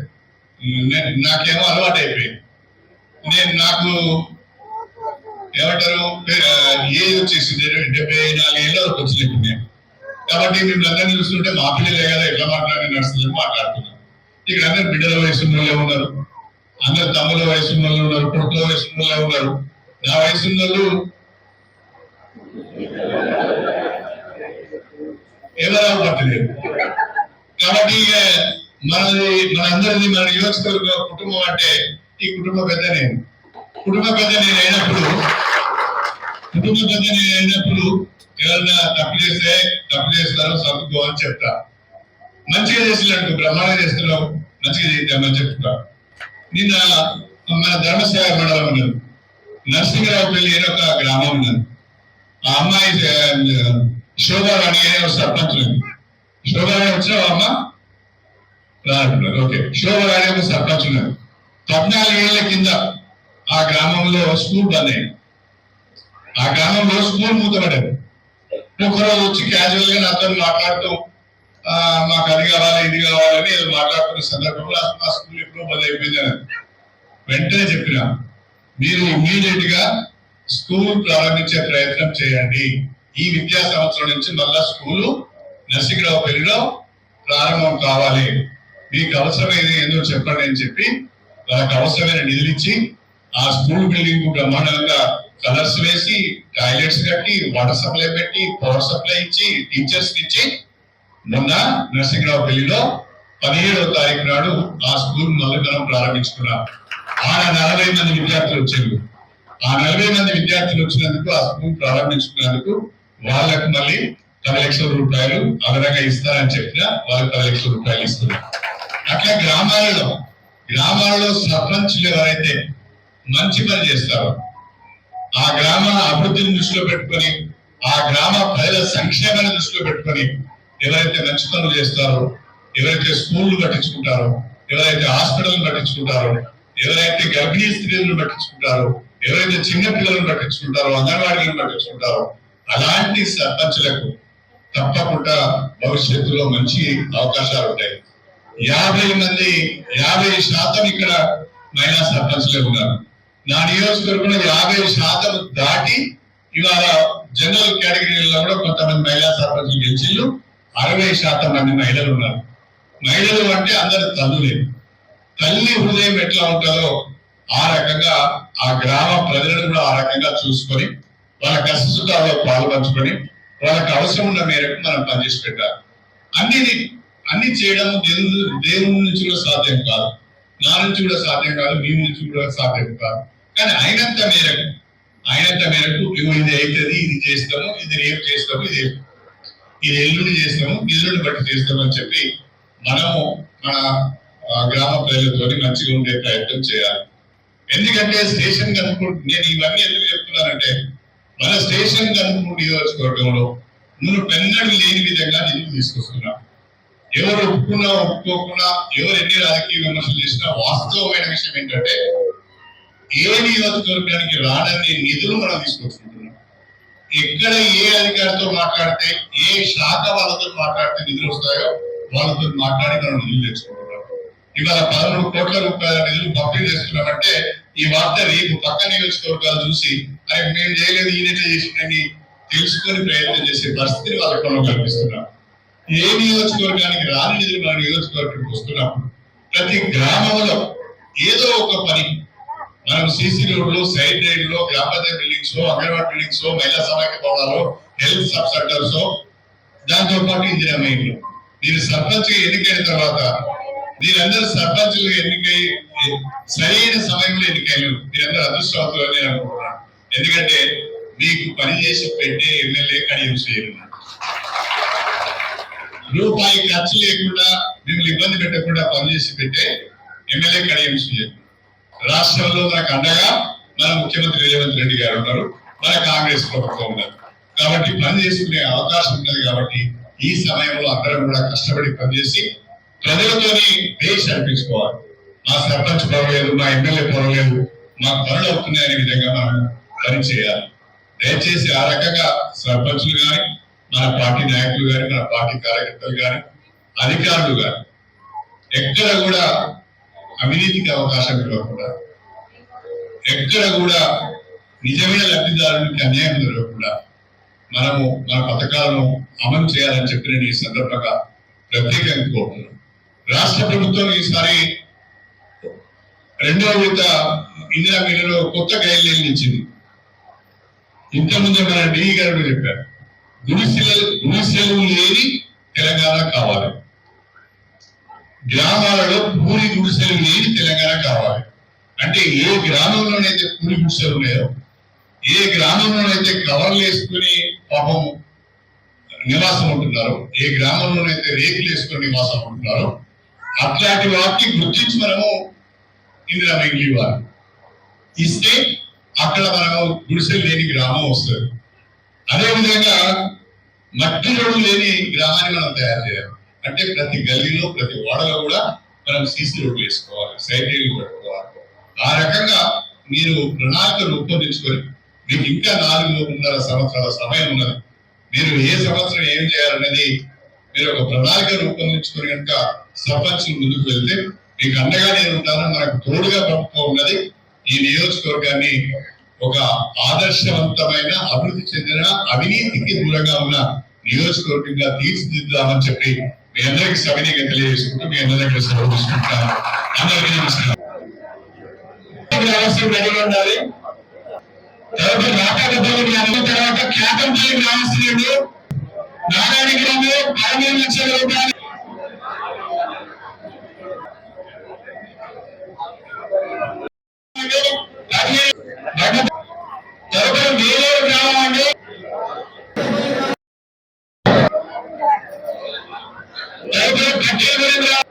నాకేమో అలవాటు అయిపోయింది. నాకు ఏమంటారు, ఏజ్ వచ్చేసింది, 74 ఏళ్ళకి వచ్చినప్పుడు నేను. కాబట్టి మిమ్మల్ని అందరినీ చూస్తుంటే మా పిల్లలే కదా ఎట్లా మాట్లాడి నడుస్తుందని మాట్లాడుతున్నాను. ఇక్కడ అందరు బిడ్డల వయసు వాళ్ళే ఉన్నారు, అందరు తమ్ముల వయసు వాళ్ళు ఉన్నారు, కొడుకుల వయసు వాళ్ళే ఉన్నారు. నా వయసు వాళ్ళు ఎవరు పట్టలేదు. కాబట్టి మనందరిది మన నియోజకవర్గ కుటుంబం అంటే ఈ కుటుంబ పెద్ద నేను. కుటుంబ పెద్ద నేను అయినప్పుడు ఎవరన్నా తప్పు చేస్తారు సర్దుకో అని చెప్తా. మంచిగా చేస్తున్నట్టు బ్రహ్మాండంగా చేస్తున్నావు, మంచిగా చేద్దామని చెప్తా. నిన్న మన ధర్మస్థాయి మండలం ఉన్నది, నరసింహరావుపల్లి అనే ఒక గ్రామం ఉన్నది. ఆ అమ్మాయి శోభారాణి అనే ఒక సర్పంచ్ ఉంది. శోభారాణి వచ్చినావా అమ్మ? ఓకే, శోభారాణి ఒక సర్పంచ్ ఉన్నది. 14 ఏళ్ల కింద ఆ గ్రామంలో స్కూల్ బంద్ అయింది. ఆ గ్రామంలో స్కూల్ మూతపడ్డది. ఒకరోజు వచ్చి క్యాజువల్ గా నాతో మాట్లాడుతూ మాకు అది కావాలి ఇది కావాలని ఏదో మాట్లాడుతున్న సందర్భంలో ఆ స్కూల్ ఎప్పుడో బంద్ అయిపోయింది. వెంటనే చెప్పిన, మీరు ఇమ్మీడియట్ గా స్కూల్ ప్రారంభించే ప్రయత్నం చేయండి. ఈ విద్యా సంవత్సరం నుంచి మళ్ళా స్కూలు నరసింహరావుపల్లిలో ప్రారంభం కావాలి. మీకు అవసరమైనది ఏందో చెప్పండి అని చెప్పి వాళ్ళకి అవసరమైన నిధులు ఇచ్చి ఆ స్కూల్ బిల్డింగ్ బ్రహ్మాండంగా కలర్స్ వేసి టాయిలెట్స్ కట్టి వాటర్ సప్లై పెట్టి పవర్ సప్లై ఇచ్చి టీచర్స్ ఇచ్చి మొన్న నరసింహరావుపల్లిలో 17వ తారీఖు నాడు ఆ స్కూల్ మళ్ళీ మనం ప్రారంభించుకున్నాం. ఆడ 40 మంది విద్యార్థులు వచ్చారు. ఆ 40 మంది విద్యార్థులు వచ్చినందుకు ఆ స్కూల్ ప్రారంభించుకున్నందుకు వాళ్ళకు మళ్ళీ 10 లక్షల రూపాయలు అదనంగా ఇస్తారని చెప్పిన వాళ్ళకి 10 లక్షల రూపాయలు ఇస్తున్నారు. అట్లా గ్రామాలలో సర్పంచ్లు ఎవరైతే మంచి పని చేస్తారో, ఆ గ్రామ అభివృద్ధిని దృష్టిలో పెట్టుకొని, ఆ గ్రామ ప్రజల సంక్షేమాన్ని దృష్టిలో పెట్టుకొని ఎవరైతే మంచి పనులు చేస్తారో, ఎవరైతే స్కూళ్లు పట్టించుకుంటారో, ఎవరైతే హాస్పిటల్ పట్టించుకుంటారో, ఎవరైతే గర్భిణీ స్త్రీలను పట్టించుకుంటారో, ఎవరైతే చిన్న పిల్లలను పట్టించుకుంటారో, అంగన్వాడీలను పట్టించుకుంటారో అలాంటి సర్పంచ్లకు తప్పకుండా భవిష్యత్తులో మంచి అవకాశాలు ఉంటాయి. 50% ఇక్కడ మహిళా సర్పంచ్లే ఉన్నారు. నా నియోజకవర్గంలో 50% దాటి ఇవాళ జనరల్ కేటగిరీలో కూడా కొంతమంది మహిళా సర్పంచ్లు గెలిచిళ్ళు. 60% మంది మహిళలు ఉన్నారు. మహిళలు అంటే అందరు తల్లులే. తల్లి హృదయం ఎట్లా ఉంటుందో ఆ రకంగా ఆ గ్రామ ప్రజలను కూడా ఆ రకంగా చూసుకొని వాళ్ళ కష్టసుఖాల్లో పాల్పంచుకొని వాళ్ళకి అవసరం ఉన్న మేరకు మనం పనిచేసి పెట్టాలి. అన్ని చేయడం దేవుని నుంచి కూడా సాధ్యం కాదు, నా నుంచి కూడా సాధ్యం కాదు, మీ నుంచి కూడా సాధ్యం కాదు. కానీ అయినంత మేరకు ఇది అవుతుంది, ఇది చేస్తాము, ఇది రేపు చేస్తాము, ఇది ఎల్లుండి చేస్తాము, నిధులను బట్టి చేస్తాము అని చెప్పి మనము మన గ్రామ ప్రజలతో మంచిగా ఉండే ప్రయత్నం చేయాలి. ఎందుకంటే స్టేషన్ కనుక్కుంటూ నేను ఇవన్నీ ఎందుకు చెప్తున్నానంటే, మన స్టేషన్ కనుక్కుంటూ నియోజకవర్గంలో నువ్వు పెన్నడు లేని విధంగా నిధులు తీసుకొస్తున్నాం. ఎవరు ఒప్పుకున్నా ఒప్పుకోకున్నా, ఎవరు ఎన్ని రాజకీయ విమర్శలు చేసినా వాస్తవమైన విషయం ఏంటంటే ఏ నియోజకవర్గానికి రానన్ని నిధులు మనం తీసుకొచ్చుకుంటున్నాం. ఎక్కడ ఏ అధికారితో మాట్లాడితే, ఏ శాఖ వాళ్ళతో మాట్లాడితే నిధులు వస్తాయో వాళ్ళతో మాట్లాడి మనం నిధులు తెచ్చుకుంటున్నాం. ఇవాళ 13 కోట్ల రూపాయల నిధులు పంపిణీ చేస్తున్నామంటే ఈ వార్త రేపు పక్క నియోజకవర్గాలు చూసి అరే మేము చేయలేదు ఈయన చేసిందని తెలుసుకొని ప్రయత్నం చేసే పరిస్థితిని వాళ్ళకి మనం కల్పిస్తున్నాం. ఏ నియోజకవర్గానికి రాని నిధులు మన నియోజకవర్గానికి వస్తున్నప్పుడు ప్రతి గ్రామంలో ఏదో ఒక పని మనం సీసీ రోడ్లు, సైడ్ రైడ్లో, గ్రామ పంచాయతీ బిల్డింగ్స్, అంగన్వాడీ బిల్డింగ్స్, మహిళా సమాఖ్య భవనాలు, హెల్త్ సబ్ సెంటర్స్, దాంతో పాటు ఇందిరామయ్యలు. మీరు సర్పంచ్ ఎన్నికైన తర్వాత మీరందరూ సర్పంచులు ఎన్నికై సరైన సమయంలో ఎన్నికైన మీరందరూ అదృష్టవంతులని నేను అనుకుంటున్నాను. ఎందుకంటే మీకు పనిచేసి పెట్టే ఎమ్మెల్యే కడియం చేయరు. రూపాయి ఖర్చు లేకుండా మిమ్మల్ని ఇబ్బంది పెట్టకుండా పనిచేసి పెట్టే ఎమ్మెల్యే కడియం చేయరు. రాష్ట్రంలో మనకు అండగా మన ముఖ్యమంత్రి రేవంత్ రెడ్డి గారు ఉన్నారు, మన కాంగ్రెస్ ప్రభుత్వం ఉన్నారు. కాబట్టి పని చేసుకునే అవకాశం ఉన్నది. కాబట్టి ఈ సమయంలో అందరం కూడా కష్టపడి పనిచేసి ప్రజలతోని దేశ అనిపించుకోవాలి. మా సర్పంచ్ పర్వాలేదు, మా ఎమ్మెల్యే పర్వాలేదు, మాకు పనులు అవుతున్నాయనే విధంగా మనం పని చేయాలి. దయచేసి ఆ రకంగా సర్పంచులు కానీ, మన పార్టీ నాయకులు కానీ, మన పార్టీ కార్యకర్తలు కానీ, అధికారులు కానీ ఎక్కడ కూడా అవినీతికి అవకాశం ఇవ్వకుండా, ఎక్కడ కూడా నిజమైన లబ్ధిదారునికి అన్యాయం జరగకుండా మనము మన పథకాలను అమలు చేయాలని చెప్పి నేను ఈ సందర్భంగా ప్రత్యేకంగా కోరుతున్నాను. రాష్ట్ర ప్రభుత్వం ఈసారి 2వ విడత ఇందిరా మిల్లులో కొత్త గైడ్ లైన్ ఇచ్చింది. ఇంతకుముందు మన డిఈ గారు చెప్పారు, గుడిసెలు లేని తెలంగాణ కావాలి, గ్రామాలలో పూరి గుడిసెలు లేని తెలంగాణ కావాలి. అంటే ఏ గ్రామంలోనైతే పూరి గుడిసెలు ఉన్నాయో, ఏ గ్రామంలోనైతే కవర్లు వేసుకుని పాపం నివాసం ఉంటున్నారో, ఏ గ్రామంలోనైతే రేకులు వేసుకుని నివాసం ఉంటున్నారో అట్లాంటి వాటిని గుర్తించి మనము ఇందిరా మిగిలి ఇవ్వాలి. ఇస్తే అక్కడ మనం గుడిసెలు లేని గ్రామం వస్తుంది. అదేవిధంగా మట్టి రోడ్డు లేని గ్రామాన్ని మనం తయారు చేయాలి. అంటే ప్రతి గల్లీలో ప్రతి వాడలో కూడా మనం సీసీ రోడ్లు వేసుకోవాలి, సైకిళ్ళు పెట్టుకోవాలి. ఆ రకంగా మీరు ప్రణాళిక రూపొందించుకొని మీకు ఇంకా 4.5 సంవత్సరాల సమయం ఉన్నది. మీరు ఏ సంవత్సరం ఏం చేయాలనేది మీరు ఒక ప్రణాళిక రూపొందించుకొని కనుక సర్పంచ్ ముందుకు వెళ్తే మీకు అండగా నేను ఉంటాను. మనకు తోడుగా ప్రభుత్వం ఉన్నది. ఈ నియోజకవర్గాన్ని ఒక ఆదర్శవంతమైన అభివృద్ధి చెందిన అవినీతికి దూరంగా ఉన్న నియోజకవర్గంగా తీర్చిదిద్దామని చెప్పి మీ అందరికీ సవినీయంగా తెలియజేసుకుంటూ మీ అందరి దగ్గర సెలవు తీసుకుంటాను. అందరికీ నమస్కారం. రెడీగా ఉండాలి. తర్వాత ఖ్యాతంపల్లి గ్రామస్తులు నారాయణ గ్రామంలో 15 లక్షల రూపాయలు తదుపరి వేలూరు గ్రామం అండి. తదుపరి కట్టేగూడెం గ్రామం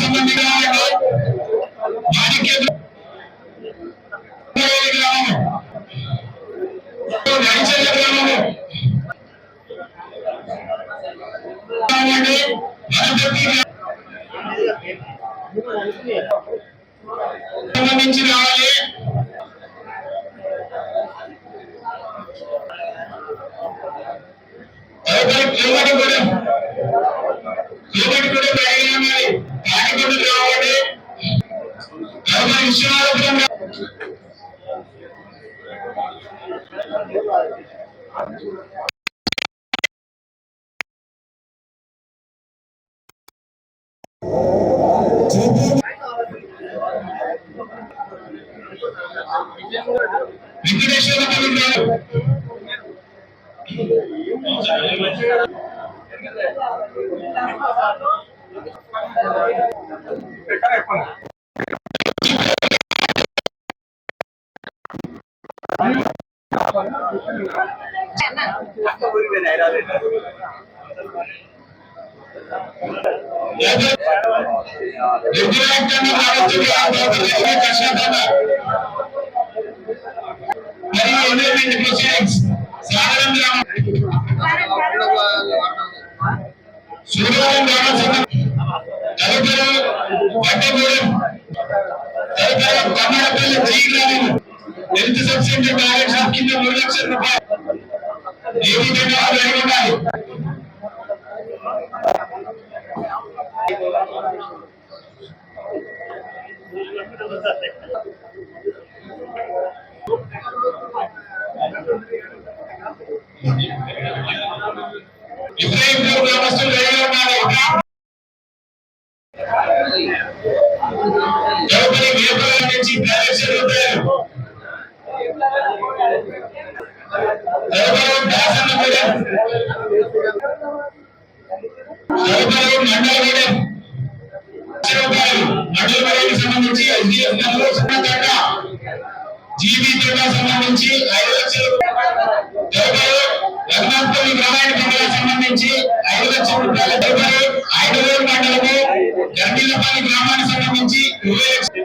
సంబంధించిన మాణిక్య గ్రామం, రైచర్ల గ్రామము, సంబంధించి రావాలి. తదుపరి కోమటిగూడెం రావాలి. తాడికొండ రావాలి. తదుపరి Viswanathapuram Venkateswarapuram health subsidy target కింద 3 లక్షల రూపాయలు ఏ విధంగా ఉండాలి. ఇబ్రాహింపూర్ గ్రామస్తులు రెడీగా ఉండాలి. తదుపరి వేపల నుంచి 10 లక్షల రూపాయలు. తదుపరి దాసన్నగూడెం, తదుపరి మండలగూడెం రూపాయలు. మండలగూడెంకి సంబంధించి ఎస్డిఎఫ్ నెలలో సున్నతండ జీబీతో సంబంధించి 5 లక్షలు. తదుపరి రఘునాథపల్లి గ్రామాయణ మండలం సంబంధించి 5 లక్షల రూపాయలు. తదుపరి 5 మండలము గర్మిల్లపల్లి గ్రామానికి సంబంధించి 20 లక్షలు.